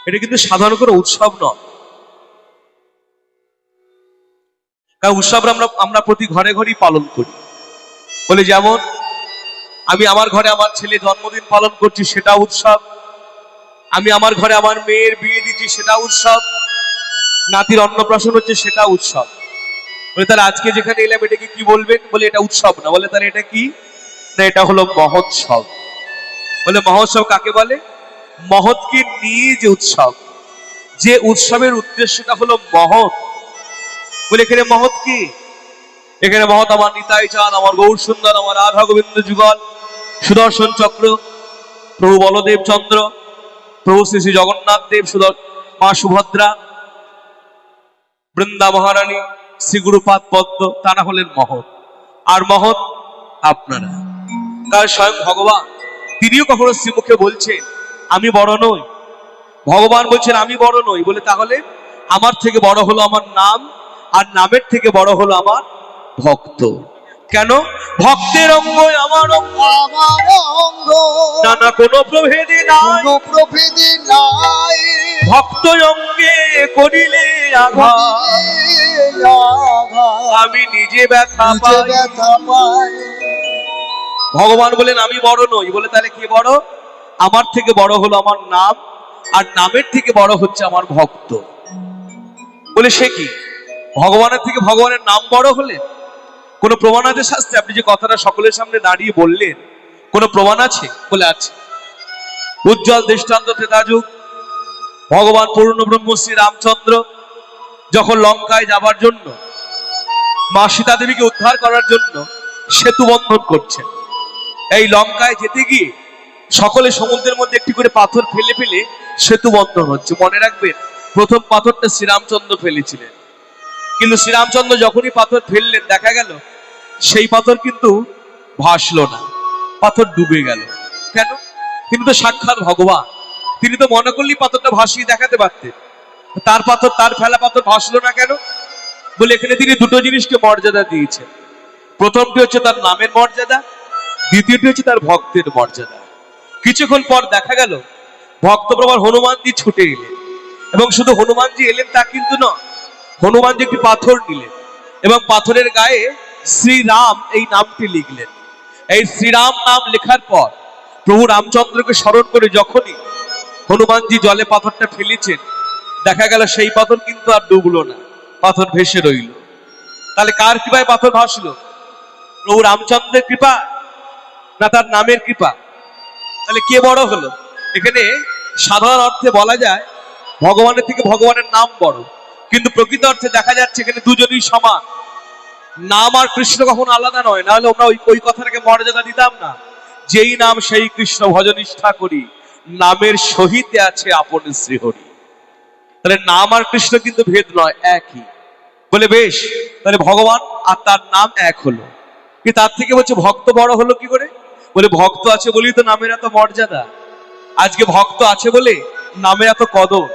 এটা কিন্তু সাধারণ কোনো উৎসব নয়। কারণ উৎসব আমরা প্রতি ঘরে ঘরেই পালন করি। বলে যেমন আমি আমার ঘরে আমার ছেলে জন্মদিন পালন করছি, সেটা উৎসব। আমি আমার ঘরে আমার মেয়ের বিয়ে দিচ্ছি, সেটা উৎসব। নাতির অন্নপ্রাশন হচ্ছে, সেটা উৎসব। বলে তাহলে আজকে যেখানে এলাম এটাকে কি বলবেন? বলে এটা উৎসব না। বলে তাহলে এটা কি? না, এটা হলো মহোৎসব। বলে মহোৎসব কাকে বলে? মহৎকে নিয়ে যে উৎসব, যে উৎসবের উদ্দেশ্যটা হলো মহৎ। বলে এখানে মহৎ কি? এখানে মহৎ আমার নিতাই চাঁদ, আমার গৌর সুন্দর, আমার রাধা গোবিন্দ যুগল, সুদর্শন চক্র, প্রভু বলদেব চন্দ্র, প্রভু শ্রী শ্রী জগন্নাথ দেব, মা সুভদ্রা, বৃন্দা মহারানী, শ্রী গুরুপাদ পদ্ম, তারা হলেন মহৎ। আর মহৎ আপনারা। তার স্বয়ং ভগবান তিনিও কখনো শ্রীমুখে বলছেন আমি বড় নই। ভগবান বলছেন আমি বড় নই। বলে তাহলে আমার থেকে বড় হলো আমার নাম, আর নামের থেকে বড় হলো আমার ভক্ত। কেন? ভক্তের অঙ্গ আমার অঙ্গ, নানা কোনো প্রভেদে নাই, ভক্ত অঙ্গে করিলে আঘাত, আমি নিজে ব্যথা পাই। ভগবান বলেন আমি বড় নই। বলে তাহলে কে বড়? আমার থেকে বড় হলো আমার নাম, আর নামের থেকে বড় হচ্ছে আমার ভক্ত। বলে সে কি? ভগবানের থেকে ভগবানের নাম বড় হলে কোন প্রমাণ আছে শাস্ত্রে? আপনি যে কথাটা সকলের সামনে দাঁড়িয়ে বললেন, কোন প্রমাণ আছে? বলে আছে। উজ্জ্বল দৃষ্টান্ত ত্রেতাযুগ, ভগবান পূর্ণ ব্রহ্ম শ্রী রামচন্দ্র যখন লঙ্কায় যাবার জন্য, মা সীতা দেবীকে উদ্ধার করার জন্য সেতু বন্ধন করছেন। এই লঙ্কায় যেতে গিয়ে সকলে সমুদ্রের মধ্যে একটি করে পাথর ফেলে ফেলে সেতু বন্ধন হচ্ছে। মনে রাখবেন, প্রথম পাথরটা শ্রীরামচন্দ্র ফেলেছিলেন, কিন্তু শ্রীরামচন্দ্র যখনই পাথর ফেললেন দেখা গেল সেই পাথর কিন্তু ভাসলো না, পাথর ডুবে গেল। কেন? তিনি তো সাক্ষাৎ ভগবান, তিনি তো মনে করলেই পাথরটা ভাসিয়ে দেখাতে পারতেন। তার পাথর, তার ফেলা পাথর ভাসলো না কেন? বলে এখানে তিনি দুটো জিনিসকে মর্যাদা দিয়েছেন। প্রথমটি হচ্ছে তার নামের মর্যাদা, দ্বিতীয়টি হচ্ছে তার ভক্তের মর্যাদা। কিছুক্ষণ পর দেখা গেল ভক্তপ্রবর হনুমানজি ছুটে এলেন, এবং শুধু হনুমানজি এলেন তা কিন্তু নয়, হনুমানজি একটি পাথর নিলেন এবং পাথরের গায়ে শ্রীরাম এই নামটি লিখলেন। এই শ্রীরাম নাম লেখার পর প্রভু রামচন্দ্রকে স্মরণ করে যখনই হনুমানজি জলে পাথরটা ফেলেছেন, দেখা গেল সেই পাথর কিন্তু আর ডুবলো না, পাথর ভেসে রইল। তাহলে কার কৃপায় পাথর ভাসলো? প্রভু রামচন্দ্রের কৃপা না তার নামের কৃপা? তাহলে কে বড় হলো? এখানে সাধারণ অর্থে বলা যায় ভগবানের থেকে ভগবানের নাম বড়, কিন্তু প্রকৃত অর্থে দেখা যাচ্ছে এখানে দুজনই সমান। নাম আর কৃষ্ণ কখনো আলাদা নয়, না হলে আমরা ওই কথাটাকে মর্যাদা দিতাম না। যেই নাম সেই কৃষ্ণ ভজনিষ্ঠা করি, নামের সহিতে আছে আপন শ্রীহরি। তাহলে নাম আর কৃষ্ণ কিন্তু ভেদ নয়, একই। বলে বেশ, তাহলে ভগবান আর তার নাম এক হলো। কিন্তু তার থেকে বলছে ভক্ত বড় হলো কি করে? বলে ভক্ত আছে বলেই তো নামের এত মর্যাদা। আজকে ভক্ত আছে বলে নামের এত কদর।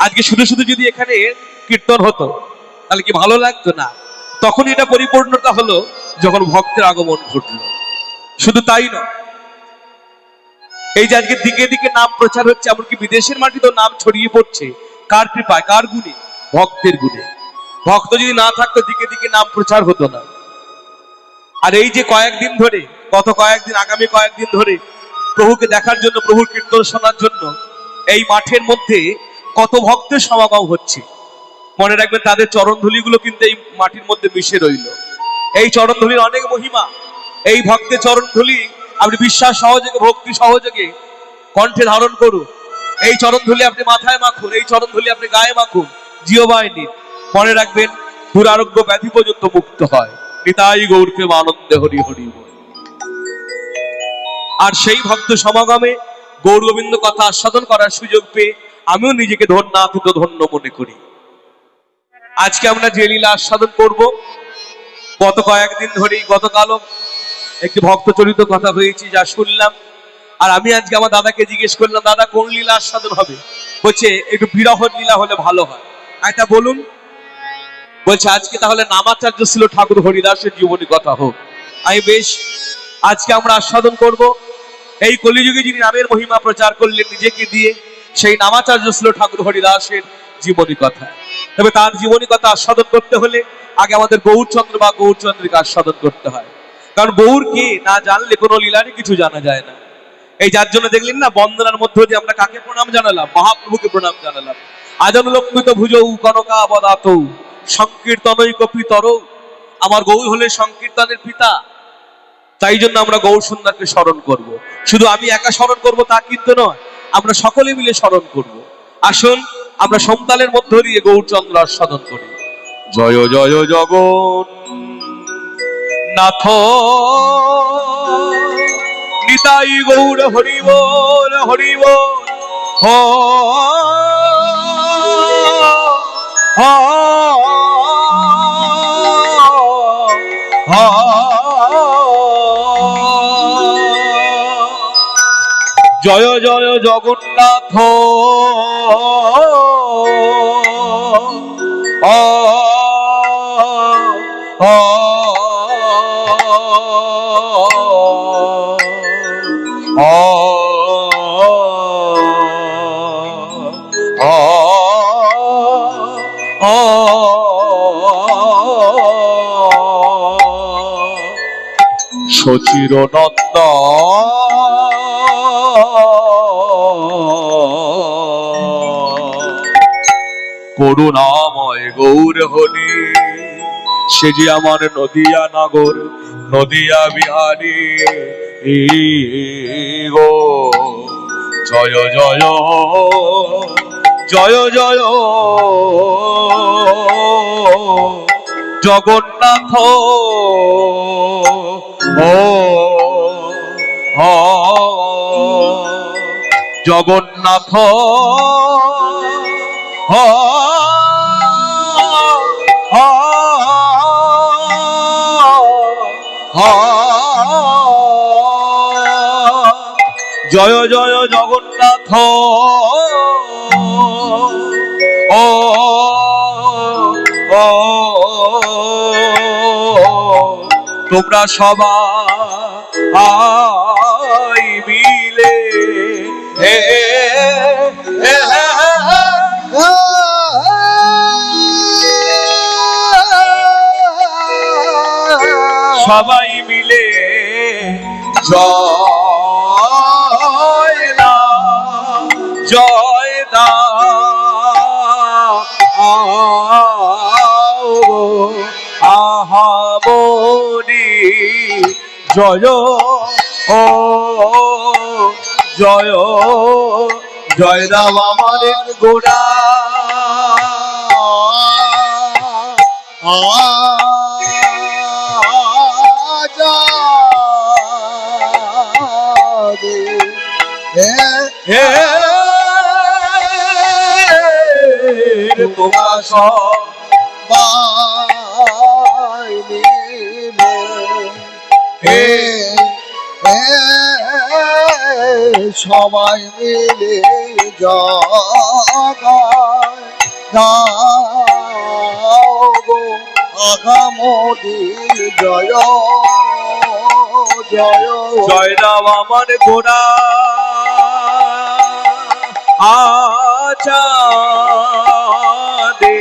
আজকে শুধু শুধু যদি এখানে কীর্তন হতো তাহলে কি ভালো লাগতো? না। তখন এটা পরিপূর্ণতা হলো যখন ভক্তের আগমন ঘটলো। শুধু তাই নয়, এই যে আজকে দিকে দিকে নাম প্রচার হচ্ছে, এমনকি বিদেশের মাটিতেও নাম ছড়িয়ে পড়ছে। কার কৃপায়? কার গুণে? ভক্তের গুণে। ভক্ত যদি না থাকতো দিকে দিকে নাম প্রচার হতো না। আর এই যে কয়েকদিন ধরে, গত কয়েকদিন, আগামী কয়েকদিন ধরে প্রভুকে দেখার জন্য, প্রভুর কীর্তন শোনার জন্য এই মাঠের মধ্যে কত ভক্তের সমাগম হচ্ছে। মনে রাখবেন, তাদের চরণধুলি গুলো কিন্তু এই মাটির মধ্যে মিশে রইল। এই চরণধুলির অনেক মহিমা। এই ভক্তের চরণধুলি আপনি বিশ্বাস সহযোগে, ভক্তি সহযোগে কণ্ঠে ধারণ করুন। এই চরণধুলি আপনি মাথায় মাখুন, এই চরণধুলি আপনি গায়ে মাখুন, জিহ্বায় নিন। মনে রাখবেন, দুরারোগ্য ব্যাধি পর্যন্ত মুক্ত হয়। নিতাই গৌরকে আনন্দে হরি হরি। আর সেই ভক্ত সমাগমে গৌর গোবিন্দ কথা আস্বাদন করার সুযোগ পেয়ে আমিও নিজেকে ধন্যাতীত ধন্য মনে করি। আজকে আমরা যে লীলা আস্বাদন করব, গত কয়েকদিন ধরেই, গতকালও একটি ভক্ত চরিত কথা হয়েছে যা শুনলাম। আর আমি আজকে আমার দাদাকে জিজ্ঞেস করলাম, দাদা কোন লীলা আস্বাদন হবে? বলছে একটু বিরহ লীলা হলে ভালো হয়। এটা বলুন। বলছে আজকে তাহলে নামাচার্য ছিল ঠাকুর হরিদাসের জীবনী কথা হোক। আমি বেশ, আজকে আমরা আস্বাদন করব এই কলিযুগে যিনি নামের মহিমা প্রচার করলেন নিজেকে দিয়ে, সেই নামাচার্য শ্রী ঠাকুর হরিদাসের জীবনী কথা। তবে তার জীবনী কথা আস্বাদন করতে হলে আগে আমাদের গৌরচন্দ্র বা গৌরচন্দ্রকে আস্বাদন করতে হয়। কারণ গৌর কে না জানলে কোনো লীলারই কিছু জানা যায় না। এই যার জন্য দেখলেন না, বন্দনার মধ্য দিয়ে আমরা কাকে প্রণাম জানালাম? মহাপ্রভুকে প্রণাম জানালাম। আজনলক্ষিত ভুজৌ কনকাবদাতৌ সংকীর্তনৈক পিতরৌ। আমার গৌর হলে সংকীর্তনের পিতা, তাই জন্য আমরা গৌর সুন্দরকে স্মরণ করব। শুধু আমি একা স্মরণ করব তা কিন্তু নয়, আমরা সকলে মিলে স্মরণ করব। আসুন আমরা সমতালের মধ্য দিয়ে গৌরচন্দ্র আস্বাদন করি। জয় জয় জগন্নাথ নিতাই গৌর হরি বল হরি বল। জয় জয় জগন্নাথ সচির নন্দ করুণাময় গৌর হরি, সে যে আমার নদিয়া নগর নদিয়া বিহারী গো। জয় জয় জয় জয় জগন্নাথ জগন্নাথ জয় জয় জগন্নাথ তোমরা সবাই মিলে সবাই মিলে জয় দাও জয় দাও আহামনি জয় ও জয় জয় দাও আমাদের গোড়া তোমরা সবাই মিলে সবাই মিলে আগামী জয় জয় জয় দাও আমার গোড়া আচাদে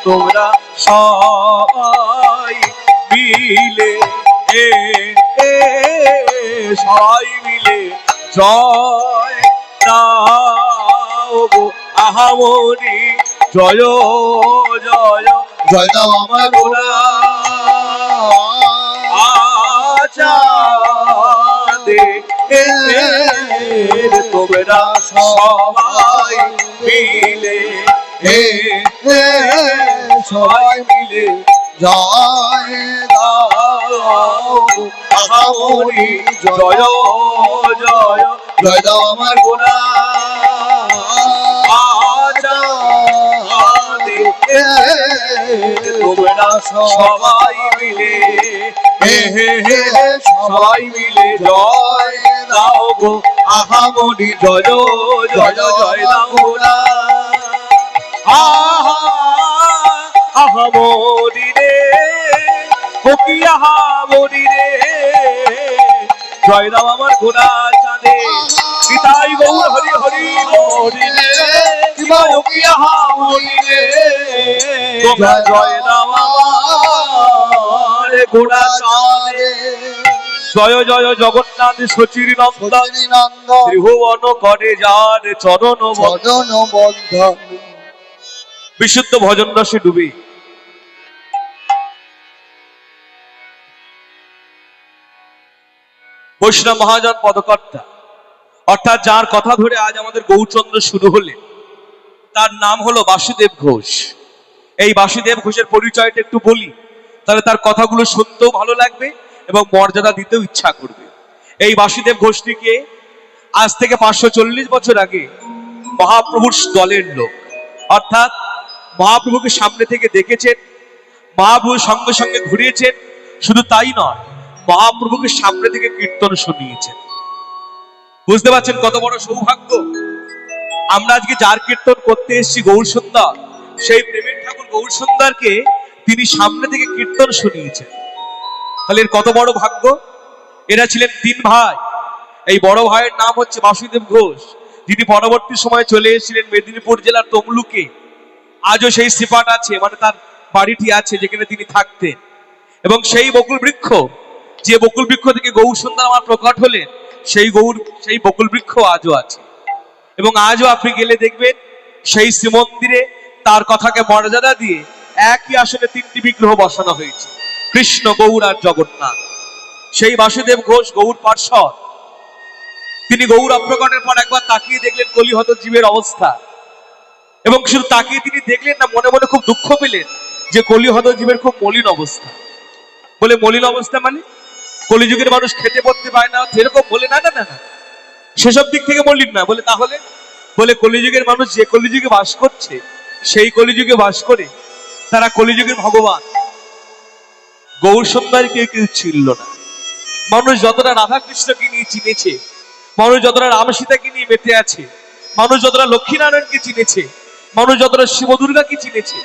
তোমরা সবাই মিলে সবাই মিলে জয় দাও আহামনি জয় জয় জয় দাও আমার গোড়া আচাদে তোমরা সবাই মিলে সবাই মিলে জয় দাও আহামনি জয় জয় জয় দাও আমার গোড়া আচাদে তোমরা সবাই মিলে সবাই মিলে জয় দাও গো আহামনি জয় জয় জয় দাও গোড়া আহামনি রে ও কি আহামনি রে জয় দাও আমার ঘোড়া চাঁদে নিতাই গৌর হরি হরি হরি রে জয় জয় দাও আমার ঘোড়া চাঁদে জয় জয় জগন্নাথ শচীর নন্দন ত্রিভুবন করে যার চরণ বন্ধন। বিশুদ্ধ ভজন রসে ডুবে বৈষ্ণব মহাজন পদকর্তা অর্থাৎ যার কথা ধরে আজ আমাদের গৌরচন্দ্র শুরু হলে, তার নাম হলো বাসুদেব ঘোষ। এই বাসুদেব ঘোষের পরিচয়টা একটু বলি, তাহলে তার কথাগুলো শুনতেও ভালো লাগবে এবং মর্যাদা দিতেও ইচ্ছা করবে। এই বাসুদেব ঘোষটিকে আজ থেকে 540 বছর আগে মহাপ্রভুর দলের লোক, অর্থাৎ মহাপ্রভুকে সামনে থেকে দেখেছেন, মহাপ্রভুর সঙ্গে সঙ্গে ঘুরিয়েছেন। শুধু তাই নয়, মহাপ্রভুকে সামনে থেকে কীর্তন শুনিয়েছেন। বুঝতে পারছেন কত বড় সৌভাগ্য। আমরা আজকে যার কীর্তন করতে এসেছি গৌরসুন্দর, সেই প্রেমের ঠাকুর গৌরসুন্দরকে তিনি সামনে থেকে কীর্তন শুনিয়েছেন। তাহলে এর কত বড় ভাগ্য। এরা ছিলেন 3 ভাই। এই বড় ভাইয়ের নাম হচ্ছে বাসুদেব ঘোষ, যিনি পরবর্তী সময়ে চলে এসেছিলেন মেদিনীপুর জেলার তমলুকে। আজও সেই সিপাট আছে, মানে তার বাড়িটি আছে যেখানে তিনি থাকতেন। এবং সেই বকুল বৃক্ষ, যে বকুল বৃক্ষ থেকে গৌরসুন্দর আমার প্রকট হলেন, সেই বকুল বৃক্ষ আজও আছে। এবং আজও আপনি গেলে দেখবেন সেই শ্রীমন্দিরে তার কথাকে মর্যাদা দিয়ে একই আসলে 3টি বিগ্রহ বসানো হয়েছে, কৃষ্ণ, গৌর আর জগন্নাথ। সেই বাসুদেব ঘোষ গৌর পার্ষদ। তিনি গৌর অপ্রকটের পর একবার তাকিয়ে দেখলেন কলিহত জীবের অবস্থা, এবং শুধু তাকিয়ে তিনি দেখলেন না, মনে মনে খুব দুঃখ পেলেন যে কলিহত জীবের খুব মলিন অবস্থা। বলে মলিন অবস্থা মানে কলিযুগের মানুষ খেতে পড়তে পায় না, সেরকম বলে না না না না, সেসব দিক থেকে মলিন না। বলে তাহলে, বলে কলিযুগের মানুষ যে কলিযুগে বাস করছে, সেই কলিযুগে বাস করে তারা কলিযুগের ভগবান গৌরসুন্দরকে কেউ চিনল না। মানুষ যতটা রাধা কৃষ্ণকে নিয়ে চিনেছে, মানুষ যতটা রাম সীতাকে নিয়ে মেতে আছে, মানুষ যতটা লক্ষ্মীনারায়ণকে চিনেছে, মানুষ যতটা শিব দুর্গাকে চিনেছে,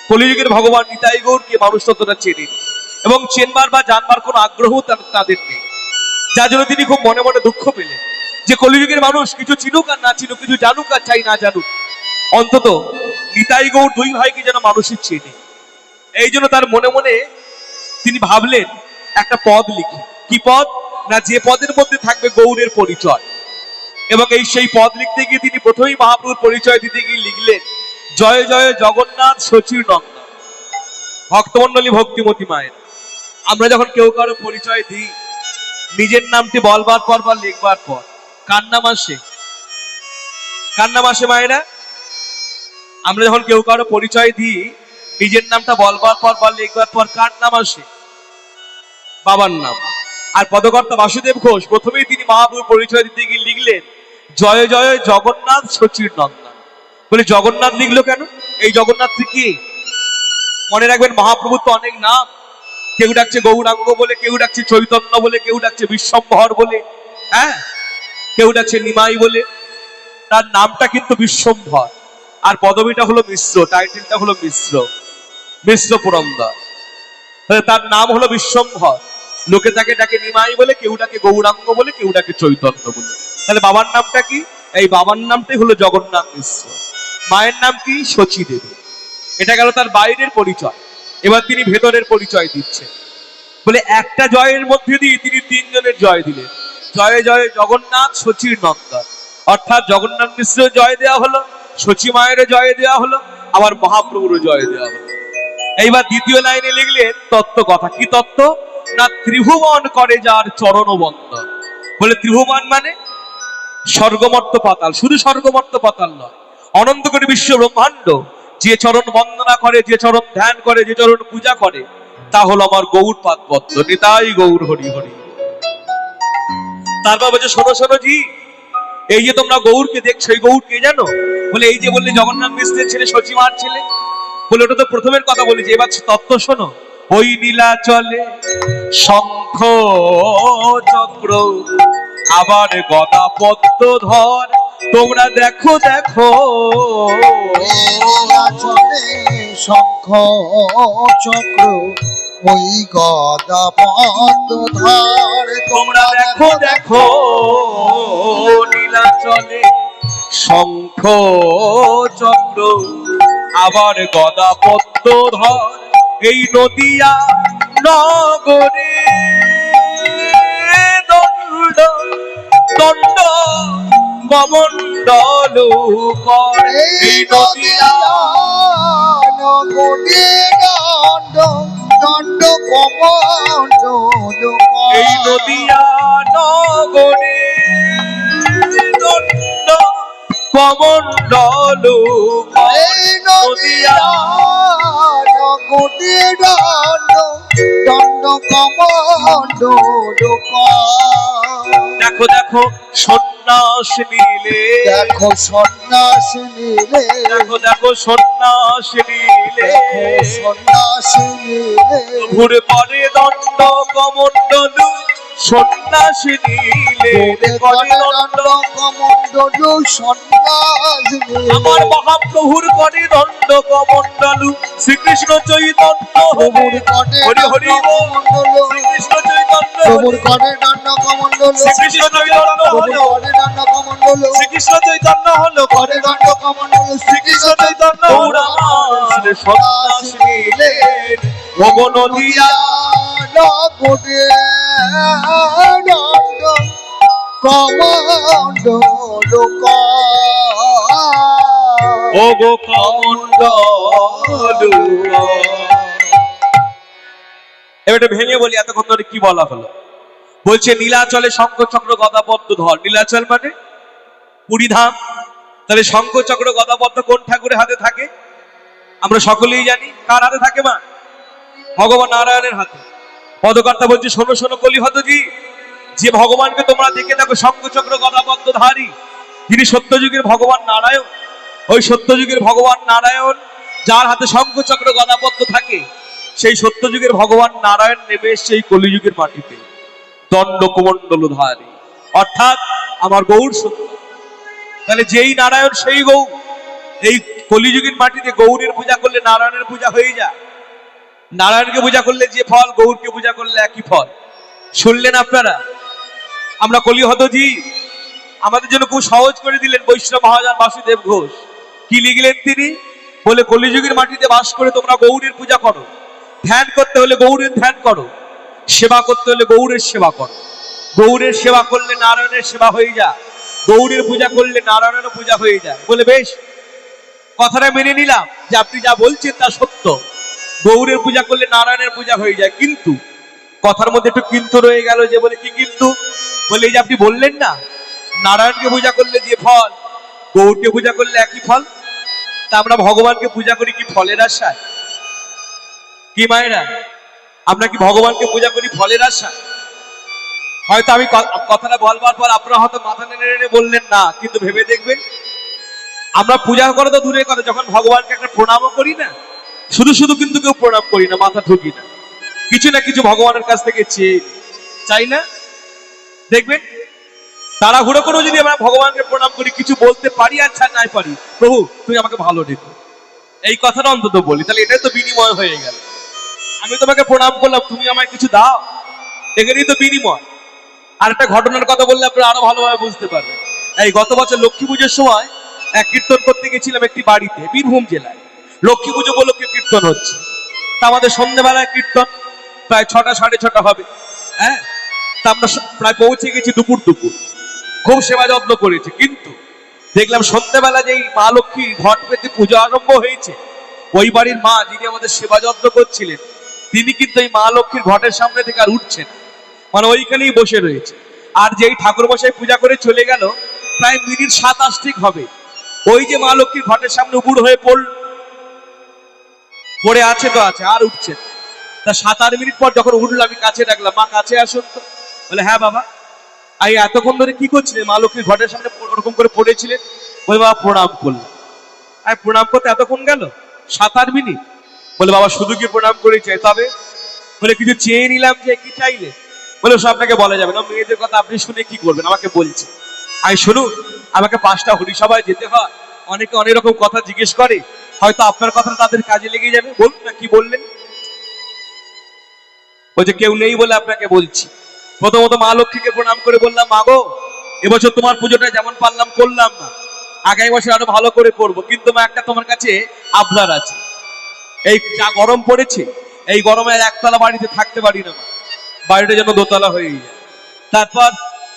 কলিযুগের ভগবান নিতাই গৌরকে মানুষ ততটা চেনেনি, এবং চেনবার বা জানবার কোনো আগ্রহ তাদের নেই। যার জন্য তিনি খুব মনে মনে দুঃখ পেলেন যে কলিযুগের মানুষ কিছু চিনুক আর না চিনুক, কিছু জানুক আর চাই না জানুক, অন্তত নিতাই গৌর 2 ভাইকে যেন মানুষের চেনে। এই জন্য তার মনে মনে তিনি ভাবলেন একটা পদ লিখি। কি পদ না, যে পদের মধ্যে থাকবে গৌরের পরিচয়। এবং সেই পদ লিখতে গিয়ে তিনি প্রথমেই মহাপ্রভুর পরিচয় দিতে গিয়ে লিখলেন জয় জয় জগন্নাথ শচীর নন্দন। ভক্তমন্ডলী, ভক্তিমতী মায়ের, আমরা যখন কেউ কারো পরিচয় দিই, নিজের নামটি বলবার পর বা লিখবার পর কার নাম আসে? কার নাম আসে মায়েরা? আমরা যখন কেউ কারো পরিচয় দিই, নিজের নামটা বলবার পর বা লিখবার পর কার নাম আসে? বাবার নাম। আর পদকর্তা বাসুদেব ঘোষ প্রথমেই তিনি মহাপ্রভুর পরিচয় দিতে গিয়ে লিখলেন জয় জয় জগন্নাথ শচীর নন্দন। বলে জগন্নাথ লিখলো কেন? এই জগন্নাথ কি? মনে রাখবেন মহাপ্রভুর তো অনেক নাম। কেউ ডাকছে গৌরাঙ্গ বলে, কেউ ডাকছে চৈতন্য বলে, কেউ ডাকছে বিশ্বম্ভর বলে, হ্যাঁ, কেউ ডাকছে নিমাই বলে। তার নামটা কিন্তু বিশ্বম্ভর, আর পদবীটা হলো মিশ্র, টাইটেলটা হলো মিশ্র পুরন্দর। তার নাম হলো বিশ্বম্ভর। লোকে তাকে ডাকে নিমাই বলে, কেউ ডাকে গৌরাঙ্গ বলে, কেউ ডাকে চৈতন্য বলে। তাহলে বাবার নামটা কি? এই বাবার নামটাই হলো জগন্নাথ মিশ্র। মায়ের নাম কি? শচী দেবী। এটা গেল তার বাইরের পরিচয়। এবার তিনি ভেতরের পরিচয় দিচ্ছেন। বলে একটা জয়ের মধ্যে দিয়ে তিনি 3 জনের জয় দিলেন। জয় জয় জগন্নাথ শচীর নন্দন, অর্থাৎ জগন্নাথ মিশ্র জয় দেওয়া হলো, শচী মায়ের জয় দেওয়া হলো, আবার মহাপ্রভুর জয় দেওয়া হলো। এইবার দ্বিতীয় লাইনে লিখলেন তত্ত্ব কথা। কি তত্ত্ব না, ত্রিভুবন করে যার চরণ বন্দন। বলে ত্রিভুবন মানে স্বর্গমর্ত পাতাল। শুধু স্বর্গমর্ত পাতাল নয়, অনন্ত কোটি বিশ্ব ব্রহ্মাণ্ড যে চরণ বন্দনা করে, যে চরণ ধ্যান করে, যে চরণ পূজা করে, তা হলো আমার গৌর পাদপদ্ম। নিতাই গৌর হরি হরি। তারপর বলছে শোনো শোনো জি, এই যে তোমরা গৌরকে দেখছো, এই গৌর কে জানো? বলে এই যে বললে জগন্নাথ মিশ্রের ছেলে, শচী মার ছেলে। বলে ওটা তো প্রথমের কথা বলেছি, এবার তত্ত্ব শোনো। ওই নীলাচলে শঙ্খ চক্র, আবার গদা পদ্ম ধর, তোমরা দেখো দেখো। নীলাচলে শঙ্খ চক্র, ওই গদা পদ্ম ধর। তোমরা দেখো দেখো নীলাচলে শঙ্খ চক্র আবার গদা পদ্ম ধর এই নদিয়া নগরে দণ্ড দণ্ড কমণ্ডল করে এই নদিয়া নগরে দণ্ড দণ্ড কমণ্ডল এই নদিয়া নগরে দণ্ড কমণ্ডল এই নদিয়া নগরে দণ্ড দণ্ড কমণ্ডল দেখো দেখো সন্ন্যাস নিলে দেখো সন্ন্যাস নিলে দেখো দেখো সন্ন্যাস নিলে সন্ন্যাস নিলে ঘুরে পরে দণ্ড কমণ্ডল সন্ন্যাস নিলে করে দণ্ড কমণ্ডল সন্ন্যাস নিলে আমার মহাপ্রভুর করে দণ্ড কমণ্ডল শ্রীকৃষ্ণ চৈতন্য প্রভুর কটে হরি হরি বল। কমণ্ডল শ্রীকৃষ্ণ চৈতন্য প্রভুর কটে দণ্ড কমণ্ডল শ্রীকৃষ্ণ চৈতন্য প্রভুর হলো কটে দণ্ড কমণ্ডল শ্রীকৃষ্ণ চৈতন্য হলো কটে দণ্ড কমণ্ডল শ্রীকৃষ্ণ চৈতন্য হলো আমার সন্ন্যাস নিলেন ভোগ নদিয়া নগরে দণ্ড কমণ্ডল ভোগ কমণ্ডল এবার এটা ভেঙে বলি এতক্ষণ ধরে কি বলা হলো। বলছে নীলাচলে শঙ্খ চক্র গদা পদ্ম ধর। নীলাচল মানে পুরীধাম। তাহলে শঙ্খ চক্র গদা পদ্ম কোন ঠাকুরের হাতে থাকে? আমরা সকলেই জানি। কার হাতে থাকে মা? ভগবান নারায়ণের হাতে। পদকর্তা বলছে শোনো শোনো কলিহতজি, যে ভগবানকে তোমরা দেখে থাকো শঙ্খ চক্র গদা পদ্ম ধারী, যিনি সত্যযুগের ভগবান নারায়ণ, ওই সত্যযুগের ভগবান নারায়ণ যার হাতে শঙ্খ চক্র গদা পদ্ম থাকে, সেই সত্যযুগের ভগবান নারায়ণ নেমে এসছে এই কলিযুগের মাটিতে দণ্ড কমণ্ডল ধারী, অর্থাৎ আমার গৌর সত্য। তাহলে যেই নারায়ণ সেই গৌর। এই কলিযুগের মাটিতে গৌরের পূজা করলে নারায়ণের পূজা হয়ে যায়। নারায়ণকে পূজা করলে যে ফল, গৌরকে পূজা করলে একই ফল। শুনলেন আপনারা? আমরা কলিহতজি আমাদের জন্য খুব সহজ করে দিলেন বৈষ্ণব মহাজন বাসুদেব ঘোষ। কি লিখলেন তিনি? বলে কলিযুগের মাটিতে বাস করে তোমরা গৌরের পূজা করো, ধ্যান করতে হলে গৌরের ধ্যান করো, সেবা করতে হলে গৌরের সেবা করো। গৌরের সেবা করলে নারায়ণের সেবা হয়ে যায়, গৌরের পূজা করলে নারায়ণেরও পূজা হয়ে যায়। বলে বেশ, কথাটা মেনে নিলাম যে আপনি যা বলছেন তা সত্য, গৌরের পূজা করলে নারায়ণের পূজা হয়ে যায়, কিন্তু কথার মধ্যে একটু কিন্তু রয়ে গেল। যে বলে কি কিন্তু? বলে এই যে আপনি বললেন না নারায়ণকে পূজা করলে যে ফল, গৌরকে পূজা করলে একই ফল, তা আমরা ভগবানকে পূজা করি কি ফলের আশায়? কি মায়েরা, আমরা কি ভগবানকে পূজা করি ফলের আশায়? হয়তো আমি কথাটা বলবার পর আপনারা হয়তো মাথা নেড়ে নেড়ে বললেন না, কিন্তু ভেবে দেখবেন আমরা পূজা করা তো দূরের কথা, যখন ভগবানকে একটা প্রণামও করি না, শুধু শুধু কিন্তু কেউ প্রণাম করি না, মাথা ঠুকি না, কিছু না কিছু ভগবানের কাছ থেকে চেয়ে চাই না। দেখবেন তাড়াহুড়ো করে যদি আমরা ভগবানকে প্রণাম করি, কিছু বলতে পারি আর ছাড় নাই পারি, প্রভু তুমি আমাকে ভালো রেখো, এই কথাটা অন্তত বলি, তাহলে এটাই তো বিনিময় হয়ে গেল। আমি তোমাকে প্রণাম করলাম, তুমি আমায় কিছু দাও, এখানেই তো বিনিময়। আর একটা ঘটনার কথা বললে আপনারা আরো ভালোভাবে বুঝতে পারবেন। এই গত বছর লক্ষ্মী পুজোর সময় এক কীর্তন করতে গেছিলাম একটি বাড়িতে, বীরভূম জেলায়। লক্ষ্মী পুজো উপলক্ষে কীর্তন হচ্ছে। তা আমাদের সন্ধ্যেবেলায় কীর্তন, প্রায় 6টা 6:30 হবে। হ্যাঁ, তা আমরা প্রায় পৌঁছে গেছি দুপুর। খুব সেবা যত্ন করেছি, কিন্তু দেখলাম সন্ধ্যেবেলা যেই মা লক্ষ্মী ঘট পেতে পুজো আরম্ভ হয়েছে, ওই বাড়ির মা যিনি আমাদের সেবা যত্ন করছিলেন, তিনি কিন্তু এই মা লক্ষ্মীর ঘটের সামনে থেকে আর উঠছেন, মানে ওইখানেই বসে রয়েছে। আর যেই ঠাকুর মশাই পূজা করে চলে গেল, প্রায় মিনিট 7-8 হবে, ওই যে মা লক্ষ্মীর ঘটের সামনে উপুড় হয়ে পড়ে আছে তো আছে, আর উঠছে। তা 7-8 মিনিট পর যখন উঠলো, আমি কাছে ডাকলাম, মা কাছে আসুন তো। বলে হ্যাঁ বাবা। আর এতক্ষণ ধরে কি করছিলেন? মা লক্ষ্মীর ঘটের সামনে ওরকম করে পড়েছিলেন। বলে বাবা প্রণাম করলাম। আর প্রণাম করতে এতক্ষণ গেল? 7-8 মিনিট। বলে বাবা শুধু কি প্রণাম করেছে? তবে বলে কিছু চেয়ে নিলাম। যে কি চাইলে? বলে সব আপনাকে বলা যাবে না, মেয়েদের কথা আপনি শুনে কি করবেন, আমাকে বলছে। আমি শুনুন, আমাকে 5টা হরিসভায় যেতে হয়, অনেকে অনেক রকম কথা জিজ্ঞেস করে, হয়তো আপনার কথা তাদের কাজে লেগে যাবে, বলুন না কি বললেন। ওই যে কেউ নেই বলে আপনাকে বলছি। প্রথমত মা লক্ষ্মীকে প্রণাম করে বললাম, মা গো, এবছর তোমার পুজোটা যেমন পারলাম করলাম না, আগামী বছর আরো ভালো করে করব, কিন্তু মা একটা তোমার কাছে আবদার আছে। এই যা গরম পড়েছে, এই গরমে একতলা বাড়িতে থাকতে পারি না মা, বাড়িটা যেন দোতলা হয়ে যায়। তারপর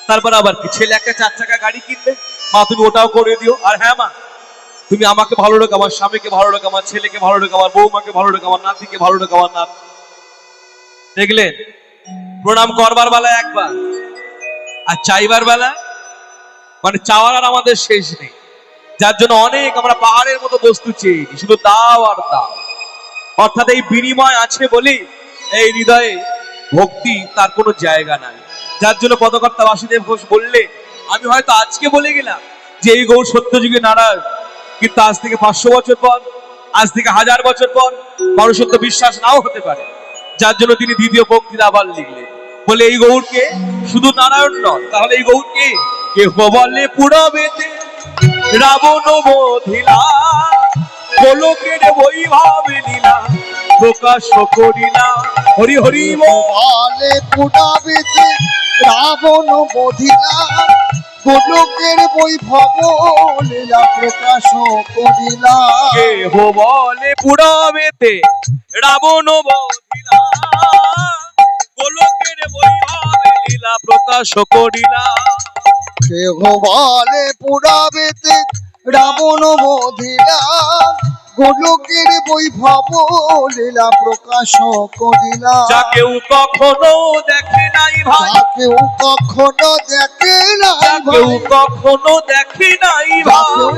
তারপর আবার কি, ছেলে একটা 4 চাকা গাড়ি কিনবে, মা তুমি ওটাও করে দিও। আর হ্যাঁ মা, তুমি আমাকে ভালো রেখো, আমার স্বামীকে ভালো রেখো, আমার ছেলেকে ভালো রেখো, আমার বৌমাকে ভালো রেখো, আমার নাতিকে ভালো রেখো, আমার নাত। দেখলেন, প্রণাম করবার বেলা একবার, আর চাইবার বেলা মানে চাওয়ার আর আমাদের শেষ নেই। যার জন্য অনেক আমরা পাহাড়ের মতো বস্তু চেয়ে নিই, শুধু দাও আর দাও। অর্থাৎ এই বিনিময় আছে বলে এই হৃদয়ে ভক্তি তার কোনো জায়গা নাই। যার জন্য পদকর্তা বাসুদেব ঘোষ বললে, আমি হয়তো আজকে বলে গেলাম যে এই গৌর সত্যযুগে নারায়ণ, কিন্তু আজ থেকে 500 বছর পর, আজ থেকে 1000 বছর পর কারো সত্য বিশ্বাস নাও হতে পারে। যার জন্য তিনি দ্বিতীয় ভক্তির আবার লিখলেন, বলে এই গৌরকে শুধু নারায়ণ নয়, তাহলে এই গৌরকে কেহ বলে পুরবেতে রাবণ বধিলা, গোলকের বৈভব লীলা প্রকাশ করিলা। হরি হরি বলে পুরাবেতে রাবণ বধিলা, গোলকের বৈভব লীলা প্রকাশ করিলা। কেহ বলে পুরবেতে রাবণ বধিলা, গোলকের বৈভব লীলা প্রকাশ করিলা। কেহ বলে পুরাবেতে রাবণ বধিলা, গোলকের বৈভব লীলা প্রকাশ করিলা। যা কেউ কখনো দেখে নাই ভাই, যা কেউ কখনো দেখে নাই যা ভাই, কেউ কখনো দেখে নাই যা ভাই, কেউ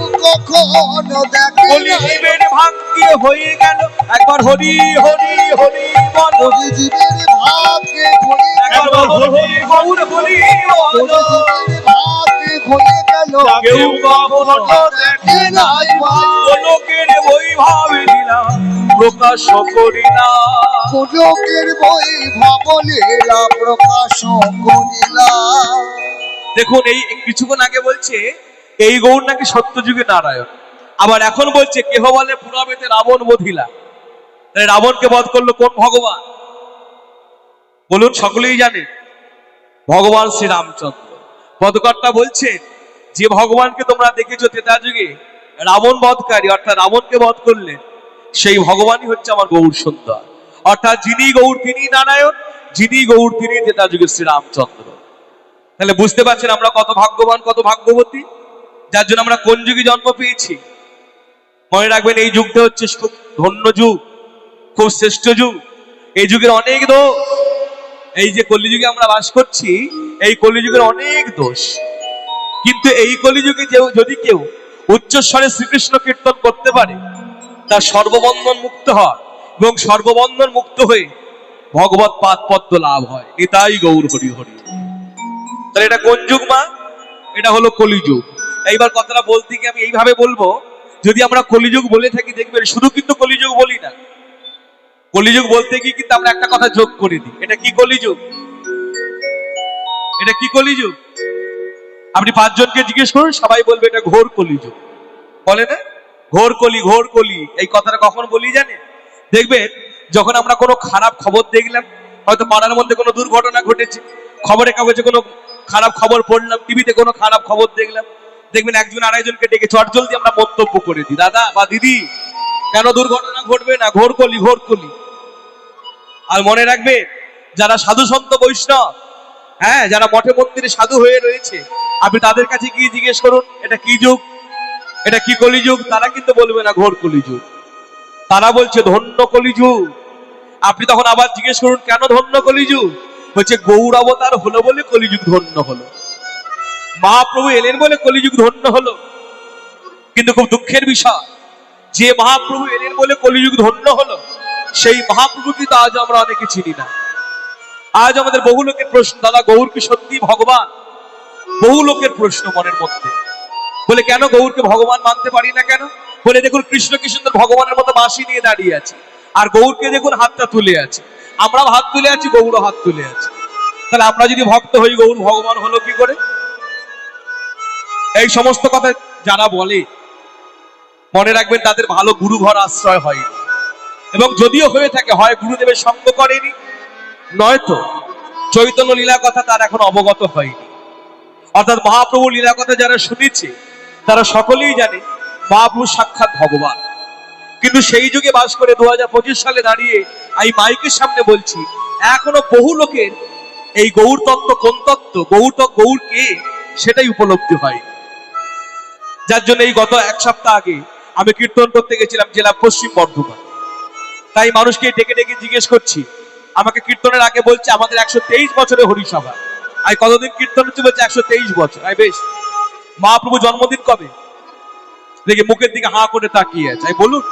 কখনো দেখে নাই কলিজীবের ভাগ্যে হয়ে গেল একবার হরি হরি হরি বল, জীবের ভাগ্যে ঘুরে গেল, একবার হরি গৌর হরি বল। জীবের ভাগ্যে ঘুরে গেল। কেউ কখনো দেখে নাই ভাই, গোলকের বৈভব লীলা প্রকাশ করিলা। গোলকের বৈভব লীলা প্রকাশ করিলা। দেখুন, এই কিছুক্ষণ আগে বলছে এই গৌর নাকি সত্যযুগে নারায়ণ, আবার এখন বলছে কেহ বলে পুরাবেতে রাবণ বধিলা। তাহলে রাবণকে বধ করলো কোন ভগবান বলুন? সকলেই জানে, ভগবান শ্রী রামচন্দ্র। পদকর্তা বলছেন, যে ভগবানকে তোমরা দেখেছো ত্রেতা যুগে রাবণ বধকারী, অর্থাৎ রাবণকে বধ করলেন, সেই ভগবানই হচ্ছে আমার গৌর সুন্দর। অর্থাৎ যিনি গৌর তিনি নারায়ণ, যিনি গৌর তিনি ত্রেতা যুগে শ্রী রামচন্দ্র। তাহলে বুঝতে পারছেন আমরা কত ভাগ্যবান, কত ভাগ্যবতী, যার জন্য আমরা কোন যুগে জন্ম পেয়েছি। মনে রাখবেন, এই যুগটা হচ্ছে খুব ধন্য যুগ, খুব শ্রেষ্ঠ যুগ। এই যুগের অনেক দোষ, এই যে কলিযুগে আমরা বাস করছি, এই কলিযুগের অনেক দোষ। কিন্তু এই কলিযুগে যদি কেউ উচ্চস্বরে শ্রীকৃষ্ণ কীর্তন করতে পারে, তার সর্ববন্ধন মুক্ত হয়, এবং সর্ববন্ধন মুক্ত হয়ে ভগবত পাদ পদ্ম লাভ হয়। এটাই গৌর হরি হরি। তাহলে এটা কোন যুগ মা? এটা হলো কলিযুগ। এইবার কথাটা বলতে গিয়ে আমি এইভাবে বলবো, যদি আমরা কলিযুগ বলে থাকি, দেখবেন শুধু কিন্তু কলিযুগ বলি না, কলিযুগ বলতে গিয়ে কিন্তু আমরা একটা কথা যোগ করে দিই, এটা কি কলিযুগ, এটা কি কলিযুগ। আপনি 5 জনকে জিজ্ঞেস করুন, সবাই বলবে এটা ঘোর কলিযুগ। বলে না ঘোর কলি, ঘোর কলি, এই কথাটা কখন বলি জানেন? দেখবেন যখন আমরা কোনো খারাপ খবর দেখলাম, হয়তো পাড়ার মধ্যে কোনো দুর্ঘটনা ঘটেছে, খবরের কাগজে কোনো খারাপ খবর পড়লাম, টিভিতে কোনো খারাপ খবর দেখলাম, দেখবেন একজন আরেকজনকে ডেকে চটজলদি আমরা মন্তব্য করে দিই, দাদা বা দিদি কেন দুর্ঘটনা ঘটবে না, ঘোর কলি, ঘোর কলি। আর মনে রাখবে, যারা সাধু সন্ত বৈষ্ণব, হ্যাঁ, যারা মঠে মন্দিরে সাধু হয়ে রয়েছে, আপনি তাদের কাছে গিয়ে জিজ্ঞেস করুন এটা কি যুগ, এটা কি কলিযুগ, তারা কিন্তু বলবে না ঘোর কলিযুগ, তারা বলছে ধন্য কলিযুগ। আপনি তখন আবার জিজ্ঞেস করুন কেন ধন্য কলিযুগ, বলছে গৌর অবতার হলো বলে কলিযুগ ধন্য হলো, মহাপ্রভু এলেন বলে কলিযুগ ধন্য হলো। কিন্তু খুব দুঃখের বিষয়, যে মহাপ্রভু এলেন বলে কলিযুগ ধন্য হলো, সেই মহাপ্রভু কিন্তু আজ আমরা অনেকে চিনি না। আজ আমাদের বহু লোকের প্রশ্ন, দাদা গৌর কি সত্যি ভগবান? বহু লোকের প্রশ্ন মনের মধ্যে, বলে কেন গৌরকে ভগবান মানতে পারি না কেন? বলে দেখুন, কৃষ্ণ কি সুন্দর ভগবানের মতো বাঁশি নিয়ে দাঁড়িয়ে আছে, আর গৌরকে দেখুন হাতটা তুলে আছে, আমরা হাত তুলে আছি, গৌর হাত তুলে আছে। তাহলে আমরা যদি ভক্ত হই, গৌর ভগবান হলো কি করে? এই সমস্ত কথা যারা বলে, মনে রাখবেন তাদের ভালো গুরু ঘর আশ্রয় হয়নি, এবং যদিও হয়ে থাকে, হয় গুরুদেবের সঙ্গ করেনি, নয়তো চৈতন্য লীলা কথা তার এখন অবগত হয়নি। অর্থাৎ মহাপ্রভু লীলা কথা যারা শুনেছে তারা সকলেই জানে মহাপ্রভু সাক্ষাৎ ভগবান। কিন্তু সেই যুগে বাস করে 2025 সালে দাঁড়িয়ে এই মাইকের সামনে বলছি, এখনো বহু লোকের এই গৌর তত্ত্ব কোন তত্ত্ব, গৌর কে, সেটাই উপলব্ধি হয়। যার জন্য এই গত এক সপ্তাহ আগে আমি কীর্তন করতে গেছিলাম জেলা পশ্চিম বর্ধমান। তাই মানুষকে ডেকে ডেকে জিজ্ঞেস করছি, আমাকে কীর্তনের আগে বলছে আমাদের 123 বছরের হরিসভা। আমি কতদিন কীর্তন হচ্ছে, বলছে 123 বছর। আমি বেশ, মহাপ্রভু জন্মদিন কবে? দেখে মুখের দিকে হাঁ করে তাকিয়ে আছে। আমি বলুন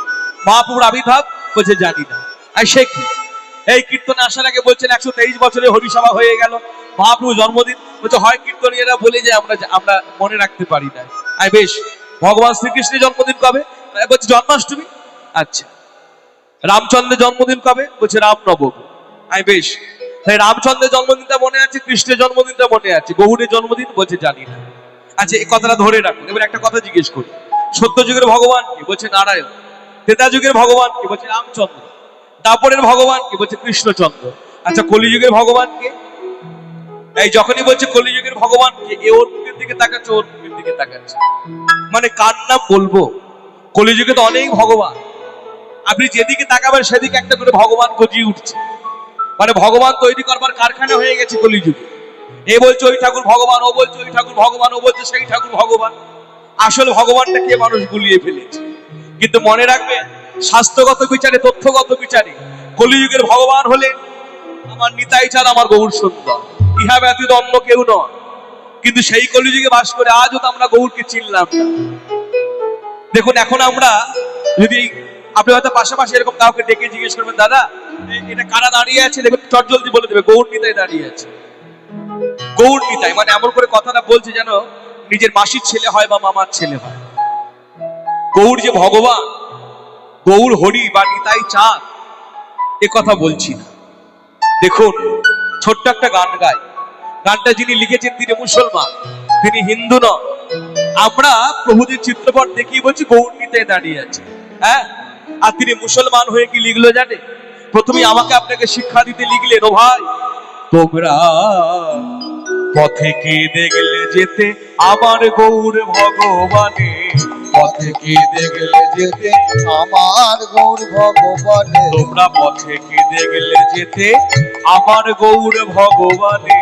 মহাপ্রভুর আবির্ভাব? বলছে জানি না। আর সে কি, এই কীর্তনে আসার আগে বলছেন 123 বছরের হরিসভা হয়ে গেল, মহাপ্রভু জন্মদিন? বলছে হয় কীর্তনীয়রা বলে যে আমরা মনে রাখতে পারি না। আমি বেশ, ভগবান শ্রীকৃষ্ণের জন্মদিন কবে? বলছে জন্মাষ্টমী। আচ্ছা, রামচন্দ্রের জন্মদিন কবে? বলছে রামনবমী। আমি বেশ, তাই রামচন্দ্রের জন্মদিনটা মনে আছে, কৃষ্ণের জন্মদিনটা মনে আছে, গৌড়ের জন্মদিন? বলছে জানি না। আচ্ছা, এই কথাটা ধরে রাখুন। এবার একটা কথা জিজ্ঞেস করি, সত্য যুগের ভগবান কি? বলছে নারায়ণ। ত্রেতা যুগের ভগবান কি? বলছে রামচন্দ্র। দাপরের ভগবান কি? বলছে কৃষ্ণচন্দ্র। আচ্ছা, কলিযুগের ভগবান কে? এই যখনই বলছে কলিযুগের ভগবান কে, এ ওর মুখের দিকে তাকাচ্ছে, ওর মুখের দিকে তাকাচ্ছে, মানে কার নাম বলবো? কলিযুগে তো অনেক ভগবান, আপনি যেদিকে তাকাবেন সেদিকে একটা করে ভগবান গজিয়ে উঠছে। মানে ভগবান তৈরি করবার কারখানা হয়ে গেছে কলিযুগে। এ বলছে ওই ঠাকুর ভগবান, ও বলছে ওই ঠাকুর ভগবান, ও বলছে সেই ঠাকুর ভগবান। আসল ভগবানটা কে মানুষ গুলিয়ে ফেলেছে। কিন্তু মনে রাখবেন, শাস্ত্রগত বিচারে, তথ্যগত বিচারে কলিযুগের ভগবান হলেন আমার নিতাই চাঁদ, আমার গৌর সুন্দর, ইহা ব্যতীত অন্য কেউ নয়। কিন্তু সেই কলিযুগে বাস করে আজও তো আমরা গৌরকে চিনলাম না। দেখুন, এখন আমরা যদি, আপনি হয়তো পাশাপাশি এরকম কাউকে ডেকে জিজ্ঞেস করবেন, দাদা এটা কারা দাঁড়িয়ে আছে, দেখুন চটজলদি বলে দেবে গৌর নিতাই দাঁড়িয়ে আছে। গৌর নিতাই মানে এমন করে কথাটা বলছে যেন নিজের মাসির ছেলে হয় বা মামার ছেলে হয়। গৌর যে ভগবান, গৌর হরি বা নিতাই চাঁদ, এ কথা বলছি না। দেখুন, ছোট্ট একটা গান গায়, গানটা যিনি লিখেছেন তিনি মুসলমান, তিনি হিন্দু নন। আমরা প্রভুদের চিত্রপট দেখিয়ে বলছি গৌর নিতাই দাঁড়িয়ে আছে, হ্যাঁ, আর তিনি মুসলমান হয়ে কি লিখলো জানে? প্রথমে আমাকে আপনাকে শিক্ষা দিতে লিখলেন, ও ভাই তোমরা পথে কি দেখলে যেতে আমার গৌর ভগবানে, পথে কি দেখলে যেতে আমার গৌর ভগবানে, তোমরা পথে কি দেখলে যেতে আমার গৌর ভগবানে,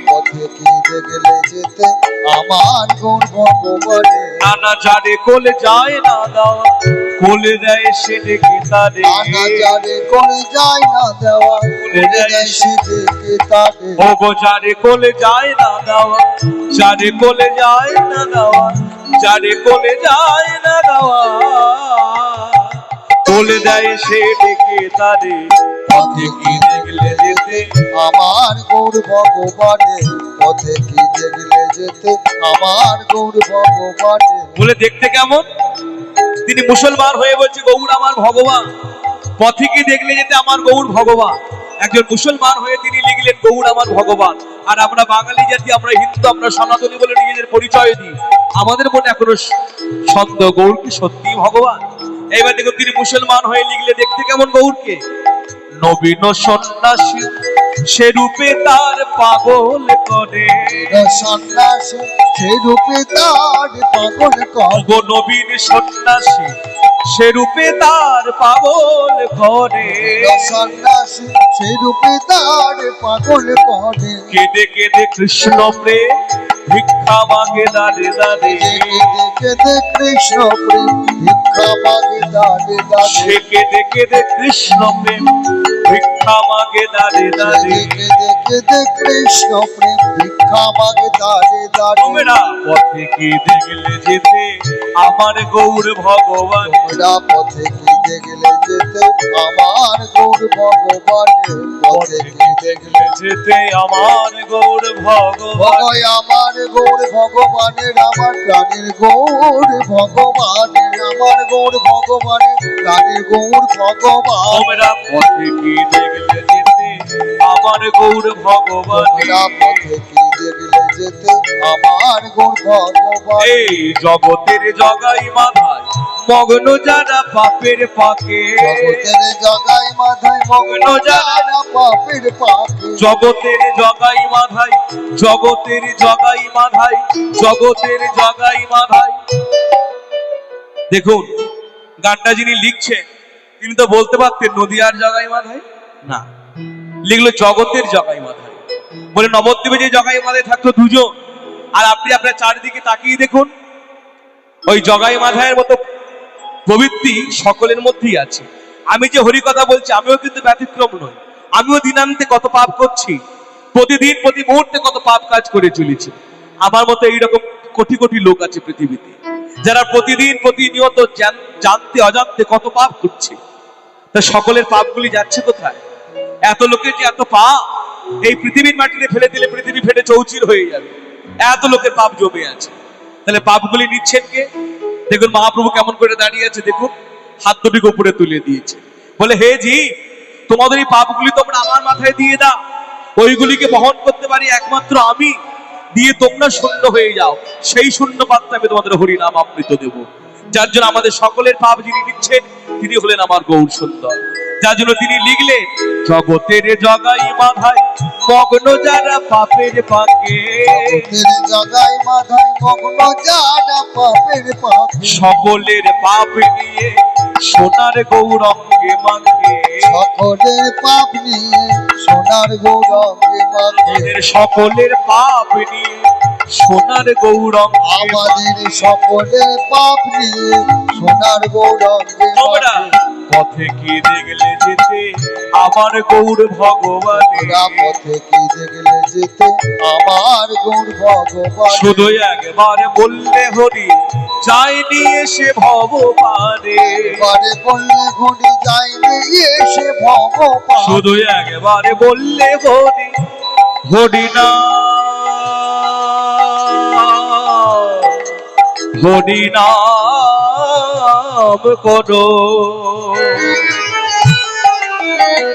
পথে কি দেখলে যেতে আমার গৌর ভগবানে, নানা যারে কোলে যায় না দেওয়া, কোলে দেয় সে ডেকে তারে, নানা যারে কোলে যায় না দেওয়া, কোলে দেয় সে ডেকে তারে, ও গো যারে কোলে যায় না দেওয়া, যারে কোলে যায় না দেওয়া, যারে কোলে যায় না দেওয়া, কোলে দেয় সে ডেকে তারে, পথে কি দেখলে যেতে আমার গৌর ভগবানে, পথে কি দেখলে যেতে আমার গৌর ভগবানে। বলে দেখতে কেমন? তিনি মুসলমান হয়ে বলছে গৌর আমার ভগবান, পথে কি দেখলে যেতে আমার গৌর ভগবান। একজন মুসলমান হয়ে তিনি লিখলেন গৌর আমার ভগবান। আর আমরা বাঙালি জাতি, আমরা হিন্দু, আমরা সনাতনী বলে নিজেদের পরিচয় দিই। আমাদের মনে এখনো সন্দেহ, গৌর কি সত্যি ভগবান? এইবার দেখুন, তিনি মুসলমান হয়ে লিখলে দেখতে কেমন গৌরকে? নবীন সন্ন্যাসী সে রূপে তার পাগল করে, সন্ন্যাসী সে রূপে তার পাগল করে, গো নবীন সন্ন্যাসী সে রূপে তার পাগল করে, সন্ন্যাসী সে রূপে তার পাগল করে, কেঁদে কেঁদে কৃষ্ণ প্রেম ভিক্ষা মাগে দাঁড়ে দাঁড়ে, কেঁদে কৃষ্ণ প্রেম ভিক্ষা মাগে দাঁড়ে দাঁড়ে, সে কেঁদে কেঁদে কৃষ্ণ প্রেম ভিক্ষা মাগে দাঁড়ে দাঁড়ে, কেঁদে কেঁদে কৃষ্ণ প্রেম ভিক্ষা মাগে দাঁড়ে দাঁড়ে। তোমরা পথে কি দেখলে যেতে আমার গৌর ভগবান, তোমরা পথে কি দেখলে যেতে আমার গৌর ভগবানে, পথে কি দেখলে যেতে আমার গৌর ভগবান, ভয় আমার গৌর ভগবানের, আমার প্রাণের গৌর ভগবানের, আমার গৌর ভগবানের, প্রাণের গৌর ভগবান। তোমরা পথে কি দেখলে যেতে আমার গৌর ভগবান, তোমরা পথে কি দেখলে যেতে আমার গৌর ভগবান। এই জগতের জগাই মাথায় মগ্ন যারা পাপের পাকে, জগতের জগাই মাথায় মগ্ন যারা পাপের পাকে, জগতের জগাই মাথায়, জগতের জগাই মাথায়, জগতের জগাই মাথায়। দেখুন গানটা যিনি লিখছেন তিনি তো বলতে পারতেন নদিয়ার জগাই মাথায়, না, লিখলো জগতের জগাই মাথায়। বলে নবদ্বীপে যে জগাই মাথায় থাকতো দুজন, আর আপনি আপনার চারিদিকে তাকিয়ে দেখুন ওই জগাই মাথায়ের মতো প্রবৃত্তি সকলের মধ্যেই আছে। আমি যে হরি কথা বলছি আমিও কিন্তু ব্যতিক্রম নই। আমিও দিনান্তে কত পাপ করছি, প্রতিদিন প্রতি মুহূর্তে কত পাপ কাজ করে চলেছি। আমার মতো এইরকম কোটি কোটি লোক আছে পৃথিবীতে, যারা প্রতিদিন প্রতিনিয়ত জানতে অজান্তে কত পাপ করছে। তা সকলের পাপগুলি যাচ্ছে কোথায়? এত লোকের যে এত পাপ, এই পৃথিবীর মাটিতে ফেলে দিলে পৃথিবী ফেটে চৌচির হয়ে যাবে। এত লোকের পাপ জমে আছে, তাহলে পাপগুলি নিচ্ছেন কে? দেখুন মহাপ্রভু কেমন করে দাঁড়িয়ে আছে, দেখুন হাত দুটিকে উপরে তুলে দিয়েছে, বলে হে জি, তোমাদের এই পাপগুলি তোমরা আমার মাথায় দিয়ে দাও, ওইগুলিকে বহন করতে পারি একমাত্র আমি, দিয়ে তোমরা শূন্য হয়ে যাও, সেই শূন্য পাত্রে আমি তোমাদের হরিনাম অমৃত দেব। যার জন্য আমাদের সকলের পাপ যিনি নিচ্ছেন তিনি হলেন আমার গৌর সুন্দর। যার জন্য তিনি লিখলেন জগতের জগাই মাথায় মগ্ন যারা পাপের পাকে, জগতের জগাই মাথায় মগ্ন যারা পাপের পাকে, সকলের পাপ নিয়ে সোনার গৌরঙ্গে মাগে, সকলের পাপ নিয়ে সোনার গৌরঙ্গে মাকে, সকলের পাপ নিয়ে সোনার গৌরঙ্গে, আমাদের সকলের পাপ নিয়ে সোনার গৌরঙ্গে তোমরা মাকে। পথে কি দেখলে যেতে আমার গৌর ভগবান, তোরা পথে কি দেখলে যেতে আমার গৌর ভগবান, শুধু একবার বললে হরি চাই নিয়ে সে ভগবানে, এবারে বললে ঘুরি যায়নি এসে ভগবান, শুধু একবারে বললে হরি হরি না হরি নাম করো,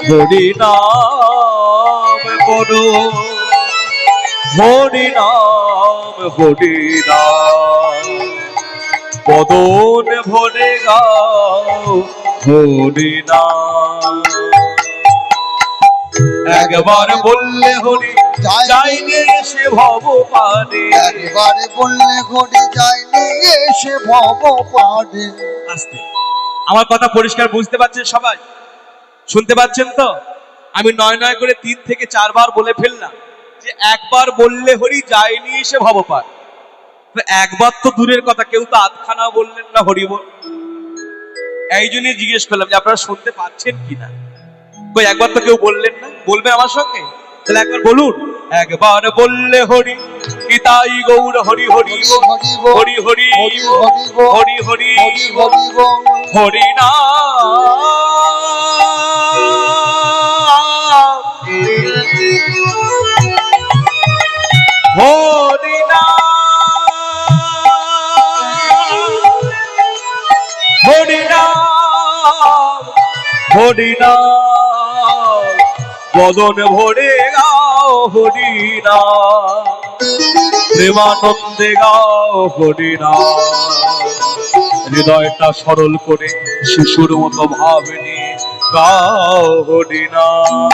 হরি নাম করো, হরি নাম, হরি নাম বদন ভরে গাও হরি নাম। একবার বললে হরি যাইনি সে ভগবানে, একবারে বললে ঘুরি যায়নি এসে ভগবানে। আস্তে, আমার কথা পরিষ্কার বুঝতে পারছেন সবাই? শুনতে পাচ্ছেন তো? আমি নয় নয় করে 3 থেকে 4 বার বলে ফেললাম যে একবার বললে হরি যায়নি সে ভবপার। একবার তো দূরের কথা, কেউ তো আধখানা বললেন না হরি বল। এই জন্যই জিজ্ঞেস করলাম যে আপনারা শুনতে পাচ্ছেন কিনা। কই একবার তো কেউ বললেন না, বলবে আমার সঙ্গে? তাহলে একবার বলুন, একবার বললে হরি নিতাই গৌর হরি হরি হরি হরি হরি হরি হরি নাম হরি নাম হরি নাম হরি নাম বদন ভরে গাও হরি নাম, প্রেমানন্দে গাও হরি নাম, হৃদয়টা সরল করে শিশুর মতো ভাব নিয়ে গাও হরি নাম।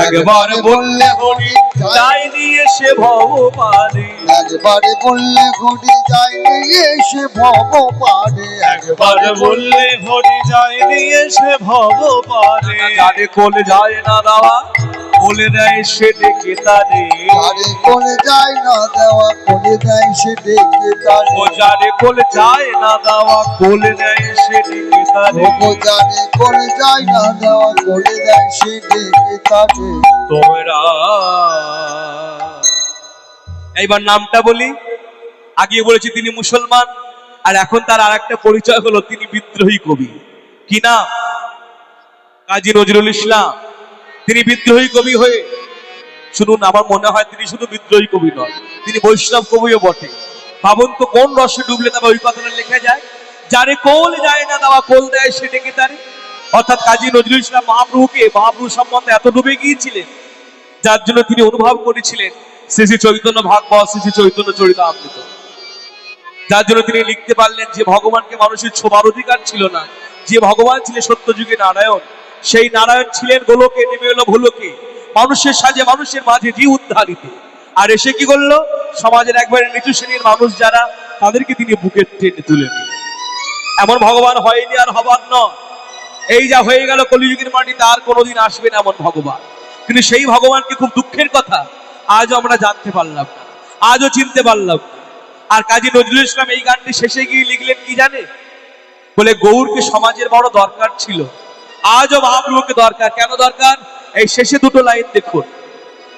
একবার বললে হরি যাই নিয়ে সে ভগবানে, একবারে বললে ঘুরি যায়নি এসে ভগবানে, একবার বললে হরি যাই নিয়ে সে ভগবানে, যারে কোলে যায় না দেওয়া বলে দেয় সে ডেকে তারে, যারে কোলে যায় না দেওয়া কোলে দেয় সে ডেকে তারে, ও যারে কোলে যায় না দেওয়া কোলে দেয় সে ডেকে তারে, ও যারে কোলে যায় না দেওয়া কোলে দেয় সে ডেকে তারে। তোমরা এইবার নামটা বলি। আগে বলেছি তিনি মুসলমান, আর এখন তার আরেকটা পরিচয় হলো তিনি বিদ্রোহী কবি। কি নাম? কাজী নজরুল ইসলাম। তিনি বিদ্রোহী কবি হয়ে, শুনুন, আমার মনে হয় তিনি শুধু বিদ্রোহী কবি নয়, তিনি বৈষ্ণব কবিও বটে। ভাবুন তো কোন রসে ডুবলে তবে ওই কথাটা লেখা যায়, যারে কোল যায় না দেওয়া কোল দেয় সে ডেকে তারে। অর্থাৎ কাজী নজরুল ইসলাম মহাপ্রভু সম্বন্ধে এত ডুবে গিয়েছিলেন, যার জন্য তিনি অনুভব করেছিলেন শ্রী শ্রী চৈতন্য ভাগবত, শ্রী শ্রী চৈতন্য চরিতামৃত। যার জন্য তিনি লিখতে পারলেন যে ভগবানকে মানুষের ছোঁবার অধিকার ছিল না। যে ভগবান ছিলেন সত্যযুগে নারায়ণ, সেই নারায়ণ ছিলেন গোলকে, নেমে এলো ভুলোকে, মানুষের সাজে মানুষের মাঝে জীব উদ্ধার দিতে। আর এসে কি করলো? সমাজের একবারে নিচু শ্রেণীর মানুষ যারা, তাদেরকে তিনি বুকের টেনে তুলে নিলেন। এমন ভগবান হয়নি আর হবার নয়। এই যা হয়ে গেল কলিযুগের মাটিতে, আর কোনোদিন আসবে না এমন ভগবান। কিন্তু সেই ভগবানকে খুব দুঃখের কথা আজও আমরা জানতে পারলাম না, আজও চিনতে পারলাম না। আর কাজী নজরুল ইসলাম এই গানটি শেষে গিয়ে লিখলেন কি জানে? বলে গৌরকে সমাজের বড় দরকার ছিল, আজও মহাপ্রভুকে দরকার। কেন দরকার? এই শেষে দুটো লাইন দেখুন।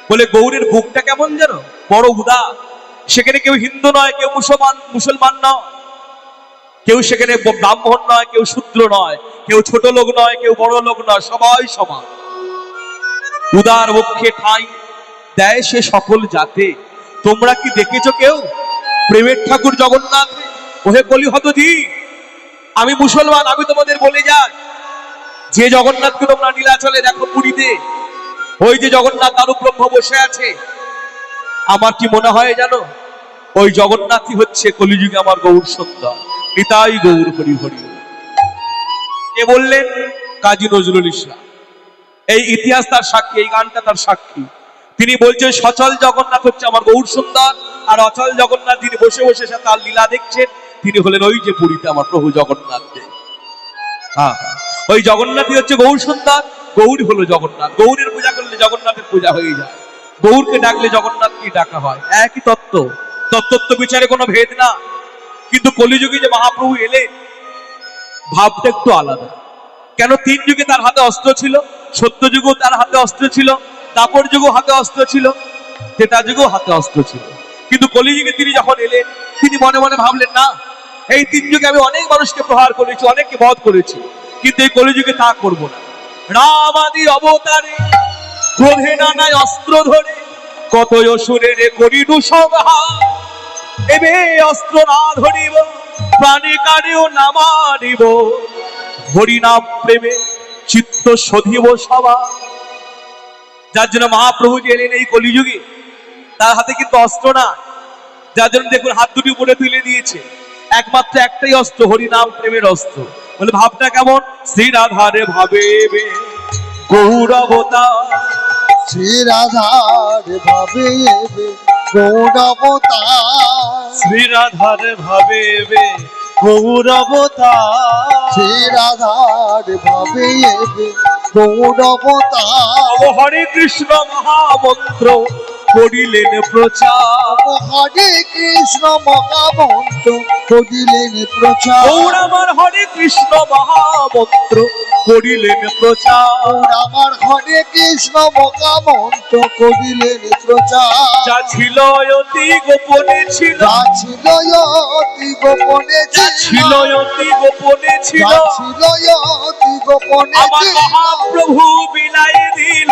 বলে গৌরের বুকটা কেমন যেন বড় উদার, সেখানে কেউ হিন্দু নয়, কেউ মুসলমান নয়, কেউ সেখানে ব্রাহ্মণ নয়, কেউ শূদ্র নয়, কেউ ছোট লোক নয়, কেউ বড় লোক নয়, সবাই সমান। উদার বক্ষে ঠাঁই দেয় সে সকল জাতে। তোমরা কি দেখেছো কেউ প্রেমের ঠাকুর জগন্নাথ? ওহে কলিহত জি, আমি মুসলমান, আমি তোমাদের বলে যাই, যে জগন্নাথকে তোমরা নীলাচলে দেখো পুরীতে, ওই যে জগন্নাথ দারুব্রহ্ম বসে আছে, আমার কি মনে হয় জানো? ওই জগন্নাথই হচ্ছে কলিযুগে আমার গৌর সুন্দর। নিতাই গৌর হরি হরি। কে বললেন? কাজী নজরুল ইসলাম। এই ইতিহাস তার সাক্ষী, এই গানটা তার সাক্ষী। তিনি বলছেন সচল জগন্নাথ হচ্ছে আমার গৌর সুন্দর, আর অচল জগন্নাথ যিনি বসে বসে তার লীলা দেখছেন, তিনি হলেন ওই যে পুরীতে আমার প্রভু জগন্নাথ দেব। ওই জগন্নাথই হচ্ছে গৌর সুন্দর, গৌর হলো জগন্নাথ। গৌরের পূজা করলে জগন্নাথের পূজা হয়ে যায়, গৌরকে ডাকলে জগন্নাথকে ডাকা হয়। একই তত্ত্ব, তত্ত্ব বিচারে কোনো ভেদ না। কিন্তু কলিযুগে যে মহাপ্রভু এলেন, ভাবটা একটু আলাদা। কেন? তিন যুগে তার হাতে অস্ত্র ছিল, সত্য যুগেও তার হাতে অস্ত্র ছিল, দাপর যুগেও হাতে অস্ত্র ছিল, ত্রেতা যুগেও হাতে অস্ত্র ছিল। কিন্তু কলিযুগে তিনি যখন এলেন, তিনি মনে মনে ভাবলেন, না, এই তিন যুগে আমি অনেক মানুষকে প্রহার করেছি, অনেককে বধ করেছি, কিন্তু এই কলিযুগে তা করব না। রাম আদি অবতারে ক্রোধে নানায় অস্ত্র ধরে কত অসুরের করিনু সংহার। এবে অস্ত্র না ধরিব, প্রাণে কারেও না মারিব, হরিনাম প্রেমে চিত্ত শোধিব সবার। যার জন্য মহাপ্রভু যে এলেন এই কলিযুগে, তার হাতে কিন্তু অস্ত্র না। যার জন্য দেখুন হাত দুটি উপরে তুলে দিয়েছে, একমাত্র একটাই অস্ত্র, হরিনাম প্রেমের অস্ত্র। বলে ভাবটা কেমন? শ্রী রাধারে ভাবেবে গৌরবতার, শ্রী রাধার ভাবে গৌরবতার, শ্রী রাধারে ভাবেবে গৌরবতার, শ্রী রাধার ভাবে গৌরবতার। হরে কৃষ্ণ মহামন্ত্র করিলেন প্রচার, হরে কৃষ্ণ মহামন্ত্র করিলেন প্রচার। গৌর আমার হরে কৃষ্ণ মহামন্ত্র করিলেন প্রচার, আমার হরে কৃষ্ণ মহামন্ত্র করিলেন প্রচার। যা ছিল অতি গোপনে ছিল, যা ছিল অতি গোপনে ছিল অতি গোপনে ছিল, ছিল অতি গোপনে আমার মহাপ্রভু বিলাই দিল,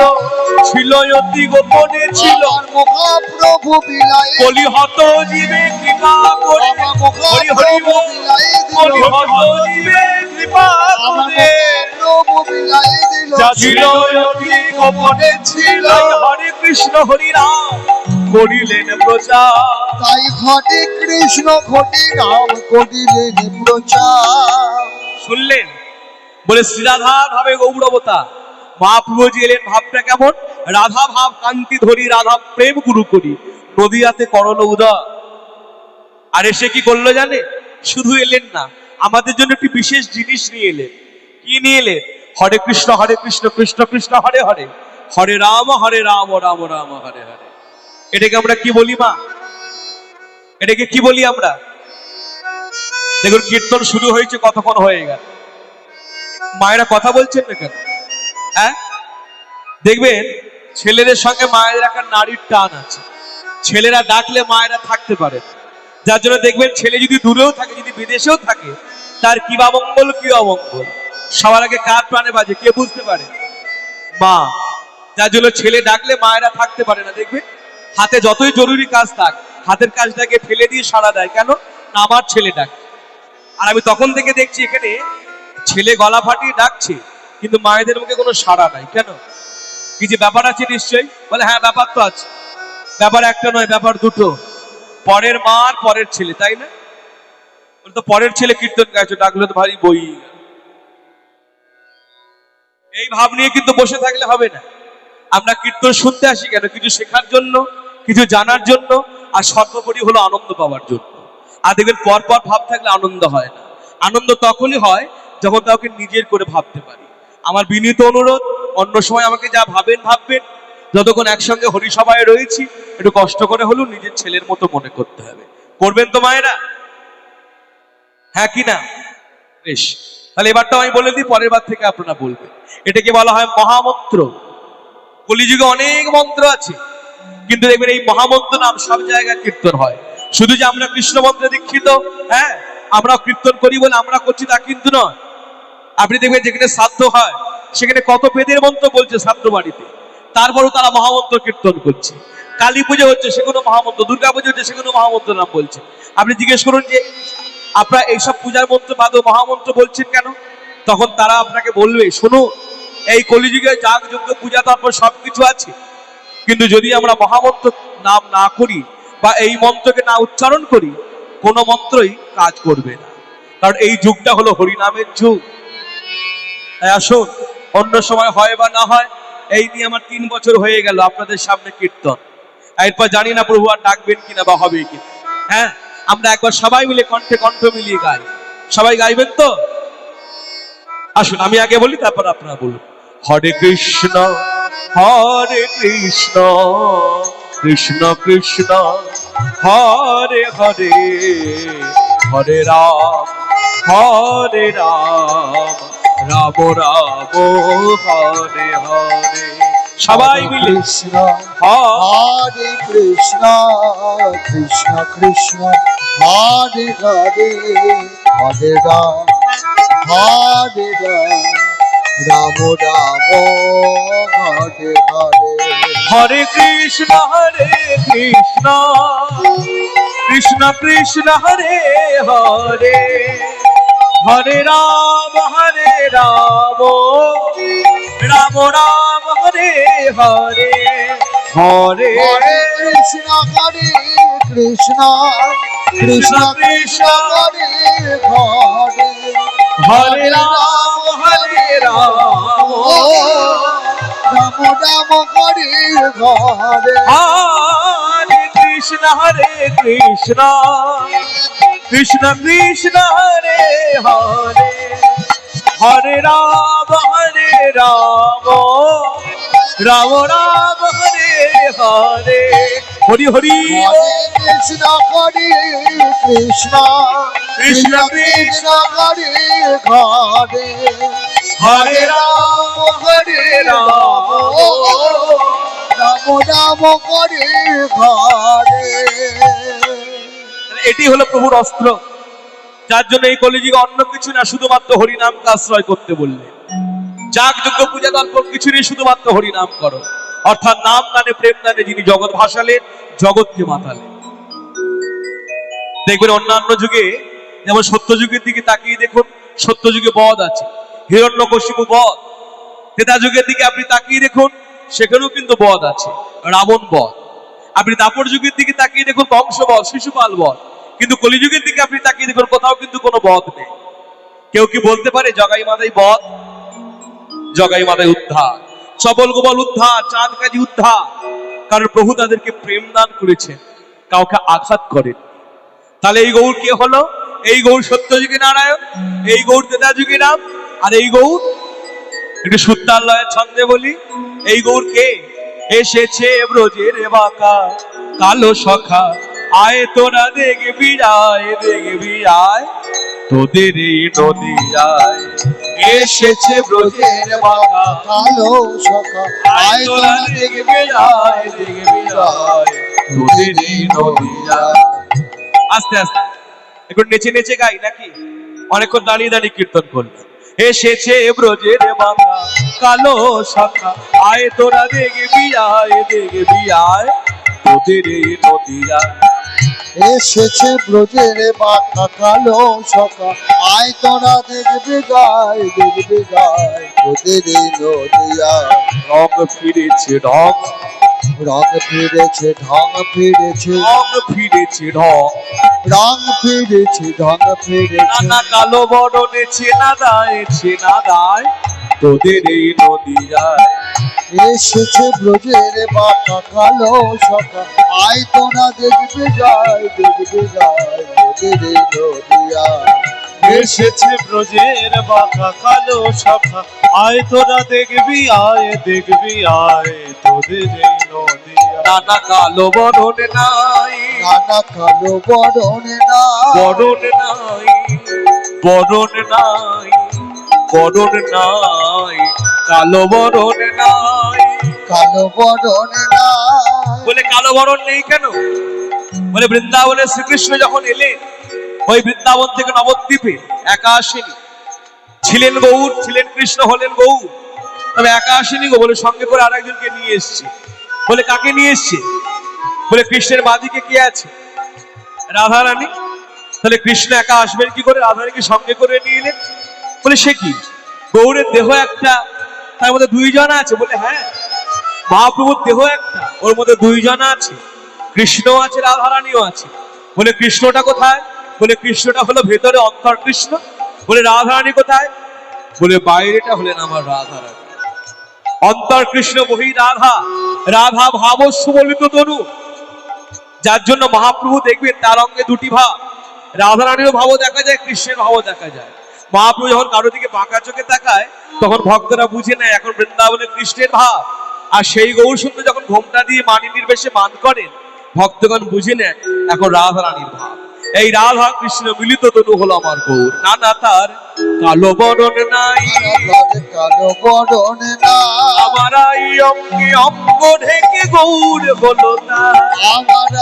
ছিল অতি গোপনে ছিল। মহাপ্রভু বিলাই কলিহত জীবে কৃপা করে, হরি হরি বল, কলিহত জীবে কৃপা করে, প্রভু বিলাই দিল, যা ছিল অতি গোপনে ছিল। হরে কৃষ্ণ হরি রাম করিলেন প্রচার, তাই হরে কৃষ্ণ হরি রাম করিলেন প্রচার। শুনলেন? বলে শ্রীরাধা ভাবে গৌরবতা। মহাপ্রভু যে এলেন, ভাবটা কেমন? রাধা ভাব কান্তি ধরি, রাধা প্রেম গুরু করি, নদিয়াতে করল উদয়। আর এসে কি করলো জানে? শুধু এলেন না, আমাদের জন্য একটি বিশেষ জিনিস নিয়ে এলেন। কি নিয়ে এলেন? হরে কৃষ্ণ কৃষ্ণ কৃষ্ণ হরে হরে, হরে রাম রাম রাম হরে হরে। এটাকে আমরা কি বলি মা? এটাকে কি বলি আমরা? দেখুন কীর্তন শুরু হয়েছে, কতক্ষণ হয়ে গেল, মায়েরা কথা বলছেন না কেন? হ্যাঁ, দেখবেন ছেলেদের সঙ্গে মায়েদের একটা নারীর টান আছে। ছেলেরা ডাকলে মায়েরা থাকতে পারে, যার জন্য দেখবেন ছেলে যদি দূরেও থাকে, যদি বিদেশেও থাকে, তার কি বা মঙ্গল কি অমঙ্গল সবার আগে কার প্রাণে বাজে কে বুঝতে পারে? মা। যার জন্য ছেলে ডাকলে মায়েরা থাকতে পারে না। দেখবে হাতে যতই জরুরি কাজ থাক, হাতের কাজটাকে ফেলে দিয়ে সাড়া দেয়। কেন? না, আমার ছেলে ডাকে। আর আমি তখন থেকে দেখছি এখানে ছেলে গলা ফাটিয়ে ডাকছে, কিন্তু মায়েদের মুখে কোনো সাড়া নাই। কেন? কি যে ব্যাপার আছে নিশ্চয়ই? বলে হ্যাঁ, ব্যাপার তো আছে। ব্যাপার একটা নয়, ব্যাপার দুটো, পরের মা আর পরের ছেলে, তাই না? তো পরের ছেলে কীর্তন গাইছো, ডাকলে তো ভারী বই। এই ভাব নিয়ে কিন্তু বসে থাকলে হবে না। আমরা কীর্তন শুনতে আসি কেন? কিছু শেখার জন্য, কিছু জানার জন্য, আর সর্বোপরি হলো আনন্দ পাওয়ার জন্য। আর দেখবেন পর পর ভাব থাকলে আনন্দ হয় না। আনন্দ তখনই হয় যখন কাউকে নিজের করে ভাবতে পারি। আমার বিনীত অনুরোধ, অন্য সময় আমাকে যা ভাবেন ভাববেন, যতক্ষণ একসঙ্গে হরিসভায় রয়েছি একটু কষ্ট করে হলেও নিজের ছেলের মতো মনে করতে হবে। করবেন তো মায়েরা? হ্যাঁ কি না? বেশ, তাহলে এবারটাও আমি বলে দিই, পরের বার থেকে আপনারা বলবেন। এটাকে বলা হয় মহামন্ত্র। কলিযুগে অনেক মন্ত্র আছে, কিন্তু দেখবেন এই মহামন্ত্র নাম সব জায়গায় কীর্তন হয়। শুধু যে আমরা কৃষ্ণ মন্ত্রে দীক্ষিত, হ্যাঁ আমরা কীর্তন করি বলে আমরা করছি তা কিন্তু নয়। আপনি দেখবেন যেখানে শ্রাদ্ধ হয় সেখানে কত বেদের মন্ত্র বলছে শ্রাদ্ধ বাড়িতে, তারপরও তারা মহামন্ত্র কীর্তন করছে। কালী পুজো হচ্ছে সেগুলো মহামন্ত্র, দুর্গা পুজো হচ্ছে সেগুলো মহামন্ত্র নাম বলছে। আপনি জিজ্ঞেস করুন যে আপনারা এইসব পূজার মন্ত্র বাদেও মহামন্ত্র বলছেন কেন? তখন তারা আপনাকে বলবে, শুনুন, এই কলিযুগে যাগ যজ্ঞ পূজা তারপর সবকিছু আছে, কিন্তু যদি আমরা মহামন্ত্র নাম না করি বা এই মন্ত্রকে না উচ্চারণ করি, কোনো মন্ত্রই কাজ করবে না। কারণ এই যুগটা হলো হরিনামের যুগ। তাই আসুন, অন্য সময় হয় বা না হয়, এই নিয়ে আমার 3 বছর হয়ে গেল আপনাদের সামনে কীর্তন। এরপর জানি না প্রভু আর ডাকবেন কিনা বা হবে কিনা। হ্যাঁ, আমরা একবার সবাই মিলে কণ্ঠে কণ্ঠ মিলিয়ে গাই। সবাই গাইবেন তো? আসুন আমি আগে বলি, তারপর আপনারা বলুন। হরে কৃষ্ণ হরে কৃষ্ণ, কৃষ্ণ কৃষ্ণ হরে হরে, হরে রাম হরে রাম, রাম রাম হরে হরে। সবাই মিলে কৃষ্ণ হরে কৃষ্ণ, কৃষ্ণ কৃষ্ণ হরে হরে, হরে রাম হরে রাম, রাম রাম হরে হরে। হরে কৃষ্ণ কৃষ্ণ, কৃষ্ণ কৃষ্ণ হরে হরে, হরে রাম রাম, রাম রাম হরে হরে, হরে হরে কৃষ্ণ কৃষ্ণ, কৃষ্ণ কৃষ্ণ হরে হরে, হরে রাম রাম, রাম রাম হরে হরে। হরে কৃষ্ণ কৃষ্ণ, কৃষ্ণ কৃষ্ণ হরে হরে, হরে রাম রাম, রাম রাম হরে হরে। হরি হরি। হরে কৃষ্ণ কৃষ্ণ, কৃষ্ণ কৃষ্ণ হরে হরে, হরে রাম রাম, রাম রাম হরে হরে। এটি হলো প্রভুর অস্ত্র, যার জন্য এই কলিযুগে অন্য কিছু না, শুধুমাত্র হরিনামকে আশ্রয় করতে বললেন। যাগ যজ্ঞ পূজা তারপর কিছু নেই, শুধুমাত্র হরিনাম করো। অর্থাৎ নাম দানে প্রেম দানে যিনি জগৎ ভাসালেন, জগৎকে মাতালেন। দেখবেন অন্যান্য যুগে, যেমন সত্য যুগের দিকে তাকিয়ে দেখুন, সত্য যুগে বধ আছে, হিরণ্যকশিপু বধ। ত্রেতা যুগের দিকে আপনি তাকিয়ে দেখুন, সেখানেও কিন্তু বধ আছে, রাবণ বধ। আপনি দাপর যুগের দিকে তাকিয়ে দেখুন, কংস বধ, শিশুপাল বধ। কিন্তু কলিযুগের দিকে আপনি তাকিয়ে দেখুন, কোথাও কিন্তু কোনো বধ নেই। কেউ কি বলতে পারে জগাই মাদাই বধ? জগাই মাদাই উদ্ধার, সবল গোবল উদ্ধার, চাঁদ কাজী উদ্ধার। কারণ প্রভু তাদেরকে প্রেম দান করেছেন, কাউকে আঘাত করেন। তাহলে এই গৌর কে হলো? এই গৌর সত্যযুগী নারায়ণ, এই গৌর ত্রেতা যুগী রাম, আর এই গৌর একটু সুত্তার লয়ের ছন্দে বলি, এই গৌর কে? এসেছে ব্রজের বাঁকা কালো সখা, আয় তোরা দেখবি আয়, দেখবি আয়, তোদের এই নদীয়ায় এসেছে ব্রজের বাঁকা কালো সখা, আয় তোরা দেখবি আয়, দেখবি আয়, তোদের এই নদীয়ায়। আস্তে আস্তে একটু নেচে নেচে গাই নাকি? অনেকক্ষণ দাঁড়িয়ে দাঁড়িয়ে কীর্তন করবে। এসেছে ব্রজের বাঁকা কালো শাখা, আয় তোরা দেখবি আয়, দেখবি আয়, তোদের এই নদীয়ায়। এসেছে ব্রজের বাঁকা কালো সখা, আয় তোরা দেখবি গায়, দেখবি গায়, তোদের এই নদিয়া। রং ফিরেছে রং, রং ফিরেছে ঢং ফিরেছে ঢং ফিরেছে ঢং, রং ফিরেছে ঢং ফিরেছে নানা কালো বরণে চেনা দায় তোদের এই নদীয়ায়। এসেছে ব্রজের বাঁকা কালো সখা আয় তোরা দেখবে যায় তোদের এই নদিয়ায়। এসেছে ব্রজের বাঁকা কালো শাখা আয় তোরা দেখবি আয় তোদের এই নদিয়া। নানা কালো বরণে নাই, নানা কালো বরণে না বরণ নাই, বরণ নাই, বরণ নাই, কালো বরণ নাই। কালো বরণে না বলে কালো বরণ নেই কেন? বলে বৃন্দাবনে শ্রীকৃষ্ণ যখন এলেন, ওই বৃন্দাবন থেকে নবদ্বীপে একা আসেনি, ছিলেন গৌর, ছিলেন কৃষ্ণ, হলেন গৌর, তবে একা আসেনি গো। বলে সঙ্গে করে আরেকজনকে নিয়ে এসছে। বলে কাকে নিয়ে এসছে? বলে কৃষ্ণের বাদিকে কে আছে? রাধা রানী। তাহলে কৃষ্ণ একা আসবেন কি করে? রাধারানীকে সঙ্গে করে নিয়ে এলেন। বলে সে কি, গৌরের দেহ একটা, তার মধ্যে দুইজন আছে? বলে হ্যাঁ, মহাপ্রভুর দেহ একটা, ওর মধ্যে দুইজন আছে, কৃষ্ণ আছে, রাধারানীও আছে। বলে কৃষ্ণটা কোথায়? বলে কৃষ্ণটা হলো ভেতরে অন্তর কৃষ্ণ। বলে রাধারানী কোথায়? বলে বাইরেটা হলেন আমার রাধারানী। অন্তর কৃষ্ণ বহি রাধা, রাধা ভাব সুবলিত তনু, যার জন্য মহাপ্রভু দেখবেন তার অঙ্গে দুটি ভাব, রাধারানীরও ভাবও দেখা যায়, কৃষ্ণের ভাবও দেখা যায়। মহাপ্রভু যখন কারো দিকে বাঁকা চোখে তাকায়, তখন ভক্তরা বুঝে নেয় এখন বৃন্দাবনে কৃষ্ণের ভাব। আর সেই গৌর সুন্দর যখন ঘোমটা দিয়ে মানিনীর বেশে মান করেন, ভক্তগণ বুঝে নেয় এখন রাধারানীর ভাব। এই রাধা কৃষ্ণ মিলিত তনু হলো আমার গৌর। নানা তার কালো বরণ নাই, কালো বরণে না আমার এই অঙ্গে অঙ্গ ঢেকে গৌর হলো তার। আমার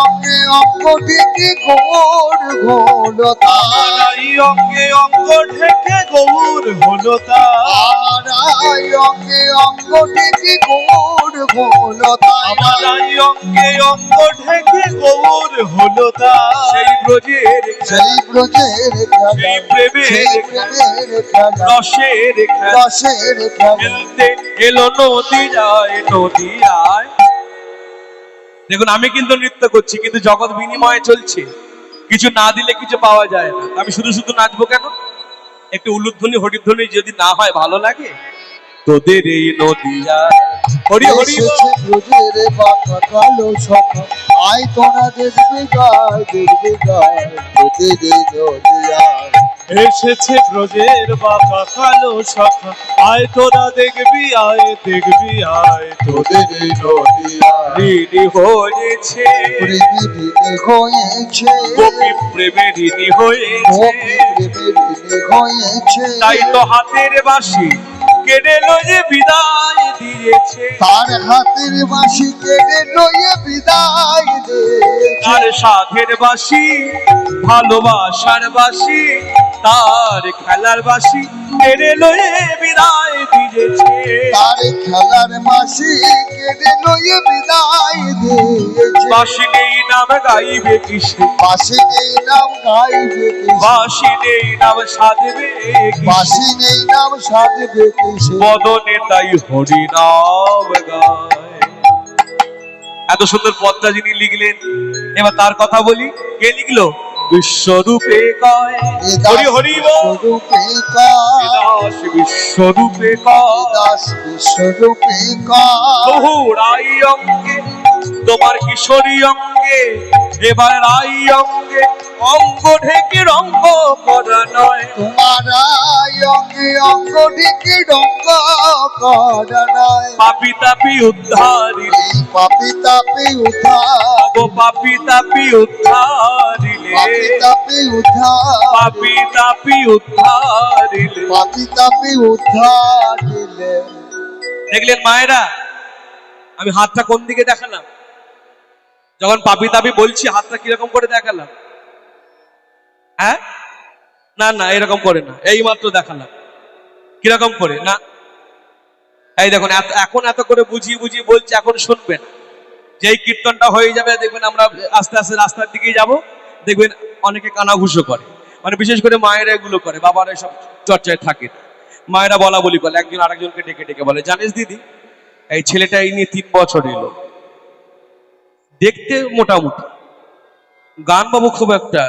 অঙ্গে অঙ্গ ঢেকে ঘোর ঘোল আমার এই অঙ্গে অঙ্গ ঢেকে গৌর হলো তার। আমার অঙ্গে অঙ্গ ঢেকে ঘোর ঘোল আমার এই অঙ্গে অঙ্গ ঢেকে গৌর হলো তার। সেই ব্রজের সেই ব্রজের সেই প্রেমের রসের রসের খেলতে এলো নদীয়ায়। দেখুন, আমি কিন্তু নৃত্য করছি, কিন্তু জগৎ বিনিময়ে চলছে। কিছু না দিলে কিছু পাওয়া যায় না। আমি শুধু শুধু নাচবো কেন? একটু উলুধ্বনি হরিধ্বনি যদি না হয় ভালো লাগে? তোদের এই নদীয়ায় হরি হরি বল। এসেছে ব্রজের বাঁকা কালো সখা আয় তোরা দেখবে যায় তোদের এই নদিয়ায়। এসেছে ব্রজের বাঁকা কালো শাখা আয় তোরা দেখবি আয় তোদের এই নদিয়া। ঋণী হয়েছে প্রেমী ঋণী হয়েছে গোপী প্রেমে ঋণী হয়েছে, গোপী প্রেমী ঋণী হয়েছে তাই তো হাতের বাঁশি কেড়ে লয়ে বিদায় দিয়েছে। তার হাতের বাঁশি কেড়ে লয়ে বিদায় দিয়েছে তার সাধের বাঁশি, ভালোবাসার বাঁশি, তার খেলার বাঁশি কেড়ে লয়ে বিদায় দিয়েছে। তার খেলার বাঁশি কেড়ে লয়ে বিদায় দিয়েছে বাঁশি নেই নাম গাইবে কিসে, বাঁশি নেই নাম গাইবে কিসে বাঁশি নেই নাম সাধবে কিসে, বাঁশি নেই নাম সাধবে কিসে বদনে তাই হরি নাম গায়। এত সুন্দর পদটা যিনি লিখলেন, এবার তার কথা বলি। কে লিখলো? বিশ্বরূপে কয় হরি হরি বল। বিশ্বরূপে কয় দাস বিশ্বরূপে কয়, দাস বিশ্বরূপে কয় বহু রাই অঙ্গে তোমার কিশোরী অঙ্গে, এবার রাই অঙ্গে অঙ্গ ঢেকে রঙ্গ করা নয়। তোমার অঙ্গে অঙ্গ ঢেকে রঙ্গ করা নয় পাপি তাপি উদ্ধারিলে, পাপি তাপি উদ্ধার গো পাপি তাপি উদ্ধারিলে, পাপি তাপি উদ্ধার পাপি তাপি উদ্ধারিলে। পাপি তাপি উদ্ধার দিলে দেখলেন মায়েরা, আমি হাতটা কোন দিকে দেখালাম? যখন পাপি তাপি বলছি হাতটা কিরকম করে দেখালাম? হ্যাঁ, না না এরকম করে না, এই মাত্র দেখালাম। কিরকম করে? না, এই দেখুন, এখন এত করে বুঝিয়ে বুঝিয়ে বলছি, এখন শুনবেন। যেই কীর্তনটা হয়ে যাবে দেখবেন আমরা আস্তে আস্তে রাস্তার দিকেই যাব, দেখবেন অনেকে কানাঘুষো করে, মানে বিশেষ করে মায়েরা এগুলো করে, বাবারা সব চর্চায় থাকে। মায়েরা বলা বলি করে, একজন আরেকজনকে ডেকে ডেকে বলে, জানিস দিদি এই ছেলেটা এই নিয়ে 3 বছর এলো, দেখতে মোটামুটি, গান বাবু খুব একটা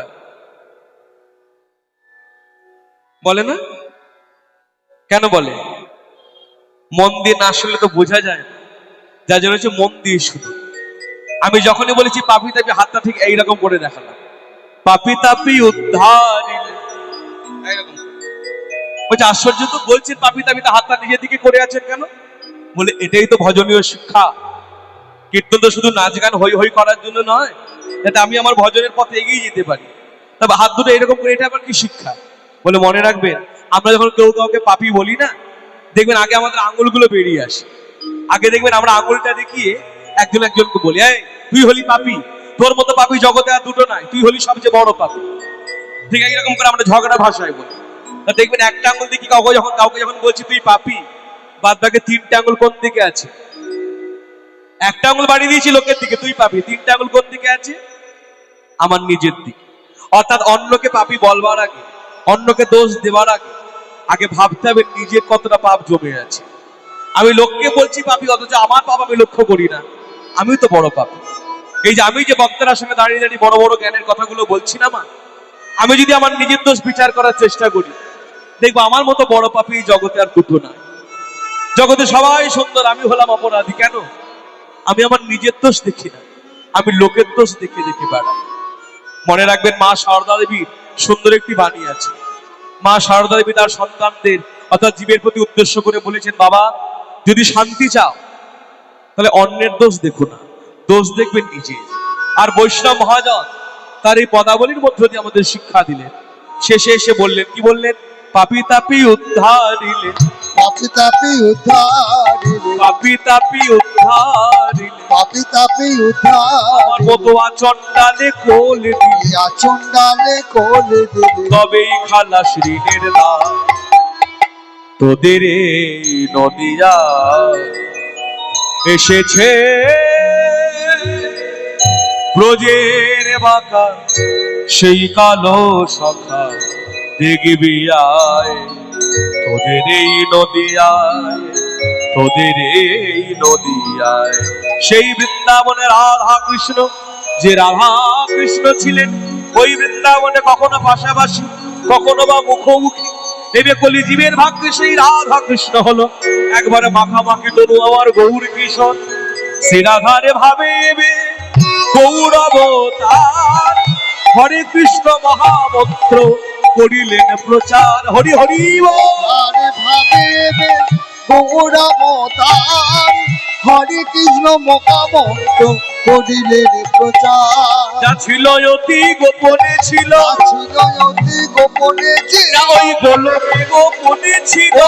বলে না। কেন বলে? মন দিয়ে না শুনলে তো বোঝা যায় না, যার জন্য হচ্ছে মন দিয়ে শুনো। আমি যখনই বলেছি পাপি তাপি, হাতটা ঠিক এইরকম করে দেখালাম, পাপি তাপি উদ্ধার, এইরকম বলছে। আশ্চর্য তো, বলছেন পাপি তাপি, হাতটা নিজের দিকে করে আছেন কেন? বলে এটাই তো ভজনীয় শিক্ষা। কীর্তন তো শুধু নাচ গান হই হই করার জন্য নয়, যাতে আমি আমার ভজনের পথে এগিয়ে যেতে পারি। তবে হাত দুটো এরকম করে, এটা আবার কি শিক্ষা? বলে মনে রাখবেন, আমরা যখন কেউ কাউকে পাপি বলি না, দেখবেন আগে আমাদের আঙ্গুলগুলো বেরিয়ে আসে। আগে দেখবেন আমরা আঙ্গুলটা দেখিয়ে একজন একজনকে বলি, এই তুই হলি পাপি, তোর মতো পাপি জগতে আর দুটো নাই, তুই হলি সবচেয়ে বড় পাপি। ঠিক এরকম করে আমরা ঝগড়া ভাষায় বলি। তা দেখবেন একটা আঙ্গুল দেখি কাউকে যখন বলছি তুই পাপি, বাদ বাকি 3টে আঙ্গুল কোন দিকে আছে? একটা আঙ্গুল বাড়িয়ে দিয়েছি লোকের দিকে, তুই পাপি, 3টে আঙ্গুল কোন দিকে আছে? আমার নিজের দিকে। অর্থাৎ অন্যকে পাপি বলবার আগে, অন্যকে দোষ দেওয়ার আগে, আগে ভাবতে হবে নিজের কতটা পাপ জমে আছে। আমি লোককে বলছি পাপি, অথচ আমার পাপ আমি লক্ষ্য করি না, আমি তো বড় পাপি। এই যে আমি যে বক্তার সঙ্গে দাঁড়িয়ে দাঁড়িয়ে বড় বড় জ্ঞানের কথাগুলো বলছি না মা, আমি যদি আমার নিজের দোষ বিচার করার চেষ্টা করি, দেখবো আমার মতো বড় পাপি এই জগতে আর দুটো নাই। জগতে সবাই সুন্দর, আমি হলাম অপরাধী। কেন? আমি আমার নিজের দোষ দেখি না, আমি লোকের দোষ দেখে দেখে বেড়াই। মনে রাখবেন, মা সারদা দেবীর সুন্দর একটি বাণী আছে। মা সারদা দেবী তার সন্তানদের অর্থাৎ জীবের প্রতি উদ্দেশ্য করে বলেছেন, বাবা যদি শান্তি চাও তাহলে অন্যের দোষ দেখো না, দোষ দেখবেন নিজের। আর বৈষ্ণব মহাজন তার এই পদাবলীর মধ্য দিয়ে আমাদের শিক্ষা দিলেন। শেষে এসে বললেন, কি বললেন? পাপি তাপি উদ্ধারিলে, পাপি তাপি উদ্ধারিলে, পাপি তাপি উদ্ধারিলে, পাপি তাপি আমার উদ্ধারিলে, মতো আচণ্ডালে কোলে দিলে, আচণ্ডালে কোলে দিলে, তবেই খালাস ঋণের দায়। তোদের এই নদিয়া এসেছে ব্রজের বাঁকা সেই কালো সখা, দেখবি আয় তোদের এই নদিয়ায়, তোদের এই নদিয়ায়। সেই বৃন্দাবনের রাধা কৃষ্ণ, যে রাধা কৃষ্ণ ছিলেন ওই বৃন্দাবনে কখনো পাশাপাশি, কখনো বা মুখোমুখি। দেবে কলি জীবের ভাগ্যে সেই রাধা কৃষ্ণ হলো একবারে মাখামাখি তনু আমার গৌর কিশোর। সে রাধারে ভাবে গৌর অবতার, হরে কৃষ্ণ মহামন্ত্র করিলেন প্রচার। হরি হরি আরে ভাবে গৌরাবতার, হরে কৃষ্ণ মহামন্ত্র করিলেন প্রচার। যা ছিল অতি গোপনে ছিল, ছিল অতি গোপনে ছিল, যা ওই গোলকে গোপনে ছিল,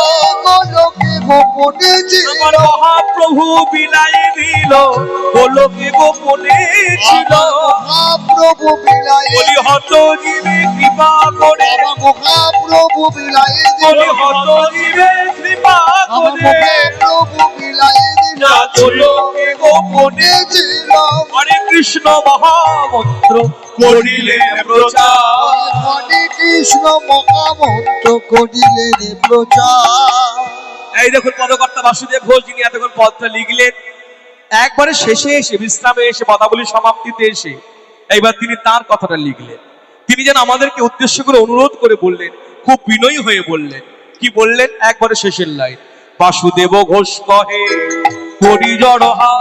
গোলকে গোপনে ছিল, আমার মহাপ্রভু বিলাই দিল গোলকে গোপনে ছিল। মহাপ্রভু বিলাই বলি হত জীবে কৃপা করে, মহাপ্রভু বিলাই দিল, বলি হত জীবে কৃপা করে, মহাপ্রভু বিলাই দিল, যা গোলকে গোপনে ছিল, হরে কৃষ্ণ মহামন্ত্র করিলেন প্রচার। হরে কৃষ্ণ মহামন্ত্র করিলেন প্রচার। এই দেখুন পদকর্তা বাসুদেব ঘোষ, যিনি এতক্ষণ পদটা লিখলেন, একবারে শেষে এসে, বিশ্রামে এসে, পদাবলীর সমাপ্তিতে এসে এইবার তিনি তার কথাটা লিখলেন। তিনি যেন আমাদেরকে উদ্দেশ্য করে অনুরোধ করে বললেন, খুব বিনয়ী হয়ে বললেন। কি বললেন? একবারে শেষের লাইন, বাসুদেব ঘোষ কহে করি জড়হা,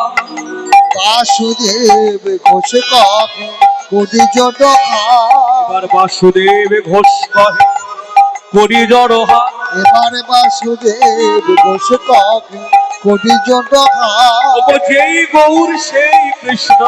বাসুদেব ঘোষ কহে করি জড় হা। এবার বাসুদেব ঘোষ কহে করি জড়হা, এবার বাসুদেব ঘোষ কহে করি জড় হা। যেই গৌর সেই কৃষ্ণ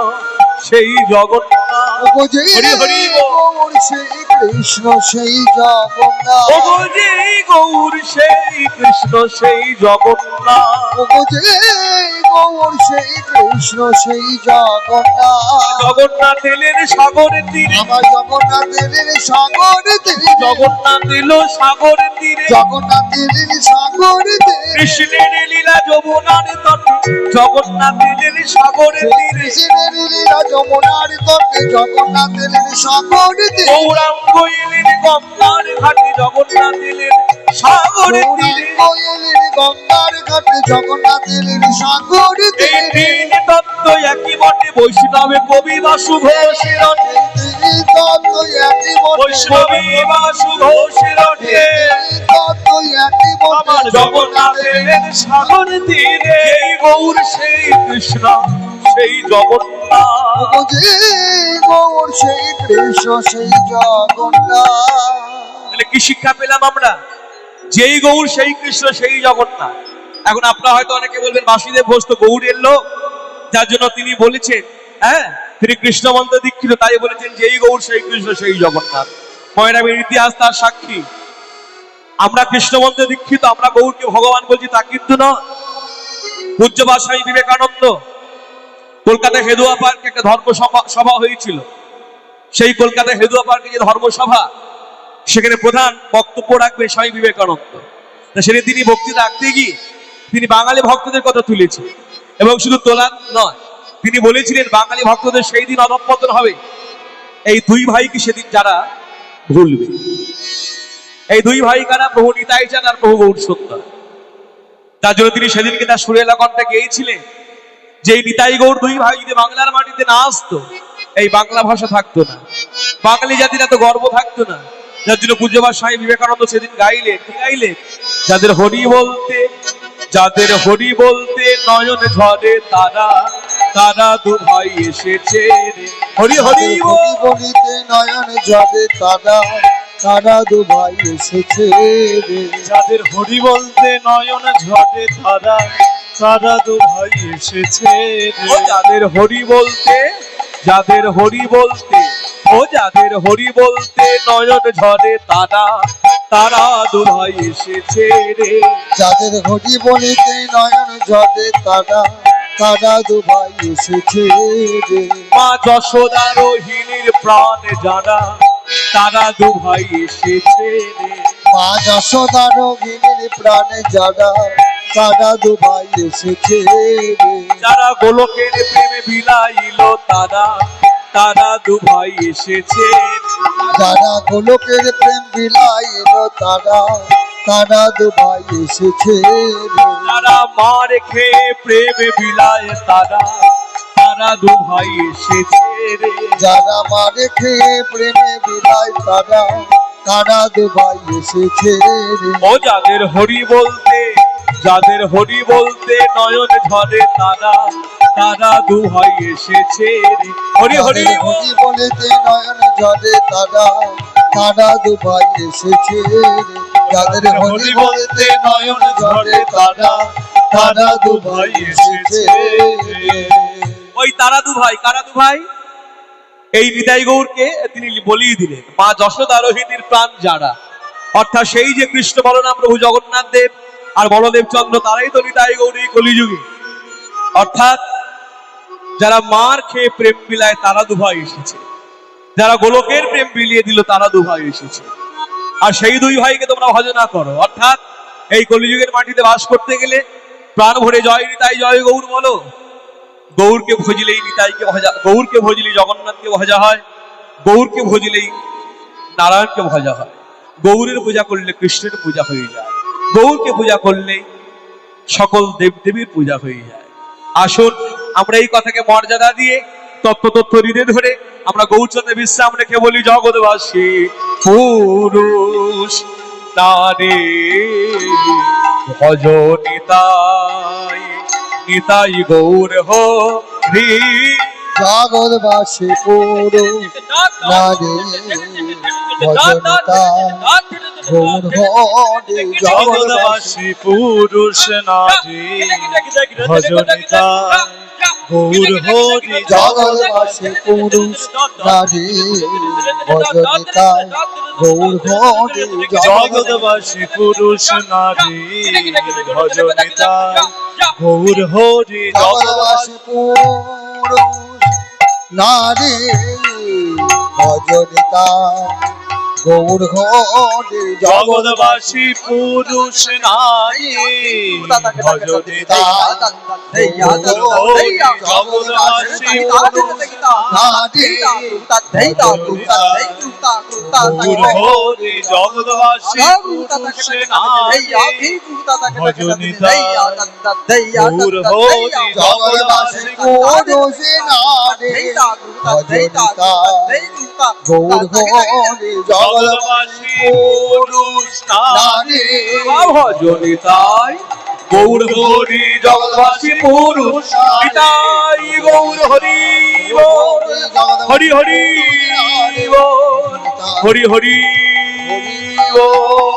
সেই জগন্নাথ। ওগো যেই হরি হরি গৌর সেই কৃষ্ণ সেই জগন্নাথ। ওগো যেই গৌর সেই কৃষ্ণ সেই জগন্নাথ। ওগো যেই গৌর সেই কৃষ্ণ সেই জগন্নাথ। জগন্নাথ এলেন সাগরের তীরে, আমার জগন্নাথ এলেন সাগর তীরে, জগন্নাথ এলো সাগরের তীরে, জগন্নাথ এলেন সাগর তীরে, কৃষ্ণের লীলা যমুনার তটে, জগন্নাথ এলেন সাগরের তীরে, কৃষ্ণের লীলা যমুনার তটে, জগন্নাথ এলেন সাগর তীরে, গৌরাঙ্গ এলেন গঙ্গার ঘাটে, জগন্নাথ এলেন সাগর গৌরাঙ্গ তীরে এলেন গঙ্গার ঘাটে, জগন্নাথ এলেন সাগর এই তীরে। তিন তত্ত্ব একই বটে বৈষ্ণবে কবি বা সুঘোষের রটে। তিনি তত্ত্ব একই বটে, বৈষ্ণবী বা সুঘোষের রটে। তত্ত্ব একই বটে, আমার জগন্নাথ এলেন সাগর তীরে। এই গৌর সেই কৃষ্ণ সেই জগন্নাথ। ও যে গৌর সেই কৃষ্ণ সেই জগন্নাথ। তাহলে কি শিক্ষা পেলাম আমরা? যেই গৌর সেই কৃষ্ণ সেই জগন্নাথ। এখন আপনারা হয়তো অনেকে বলবেন বাসুদেব ঘোষ তো গৌড়ের লোক, যার জন্য তিনি বলেছেন, হ্যাঁ তিনি কৃষ্ণ মন্ত্র দীক্ষিত, তাই বলেছেন যেই গৌর সেই কৃষ্ণ সেই জগন্নাথ। ময়নামের ইতিহাস তার সাক্ষী। আমরা কৃষ্ণ মন্ত্রে দীক্ষিত, আমরা গৌরকে ভগবান বলছি তা কিন্তু নয়। পূজ্যপাদ স্বামী বিবেকানন্দ কলকাতা হেদুয়া পার্কে একটা ধর্ম সভা হয়েছিল। সেই কলকাতা হেদুয়া পার্কে যে ধর্মসভা, সেখানে প্রধান বক্তব্য রাখবেন স্বামী বিবেকানন্দ। সেদিন তিনি বক্তৃতা রাখতে গিয়ে তিনি বাঙালি ভক্তদের কথা তুলেছেন, এবং শুধু তোলা নয়, তিনি বলেছিলেন বাঙালি ভক্তদের সেই দিন অধঃপতন হবে। এই দুই ভাইকে সেদিন যারা ভুলবে, এই দুই ভাই কারা? প্রভু নিতাই চাঁদ আর প্রভু গৌর সুন্দর। তার জন্য তিনি সেদিনকে তার সুরেলা কণ্ঠে গেয়েছিলেন যে এই নিতাই গৌর দুই ভাই যদি বাংলার মাটিতে না আসতো, এই বাংলা ভাষা থাকতো না, বাঙালি জাতির এত গর্ব থাকতো না। যার জন্য পূজ্যপাদ স্বামী বিবেকানন্দ সেদিন গাইলেন, কি গাইলেন? যাদের হরি বলতে নয়ন ঝরে তারা, তারা দু ভাই এসেছে রে। হরি হরি বল। বলিতে নয়ন যাবে তারা, তারা দু ভাই এসেছে রে। যাদের হরি বলতে নয়ন ঝরে তারা, তারা দু ভাই এসেছে ও রে। যাদের হরি বলতে ও যাদের হরি বলতে নয়ন ঝরে তারা, তারা দু ভাই এসেছে রে। যাদের হরি বলিতে নয়ন যাবে তারা, তারা দু ভাই এসেছে রে। মা যশোদা রোহিণীর প্রাণ যারা, তারা দু ভাই এসেছে রে। মা যশোদা রোগিণীর প্রাণে যারা, তারা দু ভাই এসেছে রে। যারা গোলকের প্রেমে বিলাইল তারা, তারা দু ভাই এসেছে রে। যারা গোলকের প্রেম বিলাইল তারা, তারা দু ভাই এসেছে রে। যারা মা রেখে প্রেমে বিলায় তারা, তারা দু ভাই এসেছে রে। যারা মা রেখে প্রেমে বিলায় তারা, তারা দু ভাই এসেছে রে। ও যাদের হরি বলতে নয়ন ঝরে তারা, তারা দু ভাই এসেছে রে। হরি হরি যাদের বল। হরি বলেতে নয়ন ঝরে তারা, তারা দু ভাই এসেছে রে। যাদের হরি বলেতে নয়ন ঝরে তারা, তারা দু ভাই এসেছে রে। ওই তারা দু ভাই, কারা দু ভাই? এই নিতাই গৌরকে তিনি বলিয়ে দিলেন মা যশোদা রোহিণীর প্রাণ যারা, অর্থাৎ সেই যে কৃষ্ণ বলরাম প্রভু জগন্নাথ দেব আর বলদেব চন্দ্র, তারাই তো নিতাই গৌর এই কলিযুগে। অর্থাৎ যারা মার খেয়ে প্রেম বিলায় তারা দু ভাই এসেছে, যারা গোলকের প্রেম বিলিয়ে দিল তারা দু ভাই এসেছে। আর সেই দুই ভাইকে তোমরা ভজনা করো। অর্থাৎ এই কলিযুগের মাটিতে বাস করতে গেলে প্রাণ ভরে জয় নিতাই জয় গৌর বলো। গৌরকে ভজিলেই নিতাইকে ভজা, গৌরকে ভজিলেই জগন্নাথকে ভজা হয়, গৌরকে ভজিলেই নারায়ণকে ভজা হয়। গৌরের পূজা করলে কৃষ্ণের পূজা হয়ে যায়, গৌরকে পূজা করলে সকল দেবদেবীর পূজা হয়ে যায়। আসুন আমরা এই কথাকে মর্যাদা দিয়ে তত্ত্ব হৃদয়ে ধরে আমরা গৌরচন্দ্রে বিশ্রাম রেখে বলি জগৎবাসী পুরুষ নারী ভজ নিতাই, নিতাই গৌর হরি। জগৎবাসী পুরুষ নারী ভজনিতা গৌর হরি। জগৎবাসী পুরুষ নারী ভজনিতা গৌর হরি। জগৎবাসী পুরুষ নারী ভজনিতা গৌর হরি। জগৎবাসী পুরুষ নারী ভজনিতা গৌর হরি। জগৎবাসী পুরুষ নারী ভজনিতা গৌর হরি জগৎবাসী পুরুষ নারী ভজনে তাই জগৎবাসী পুরুষ নারী গৌর হরি জগৎবাসী পুরুষ নারী ভজনে তাই গৌর হরি জগৎবাসী পুরুষ নারী গৌর হরি জগৎবাসী পুরুষ নারী ভজনিতাই গৌর হরি জগৎবাসী পুরুষ নিতাই গৌর হরি বল। হরি হরি বল। হরি হরি বল।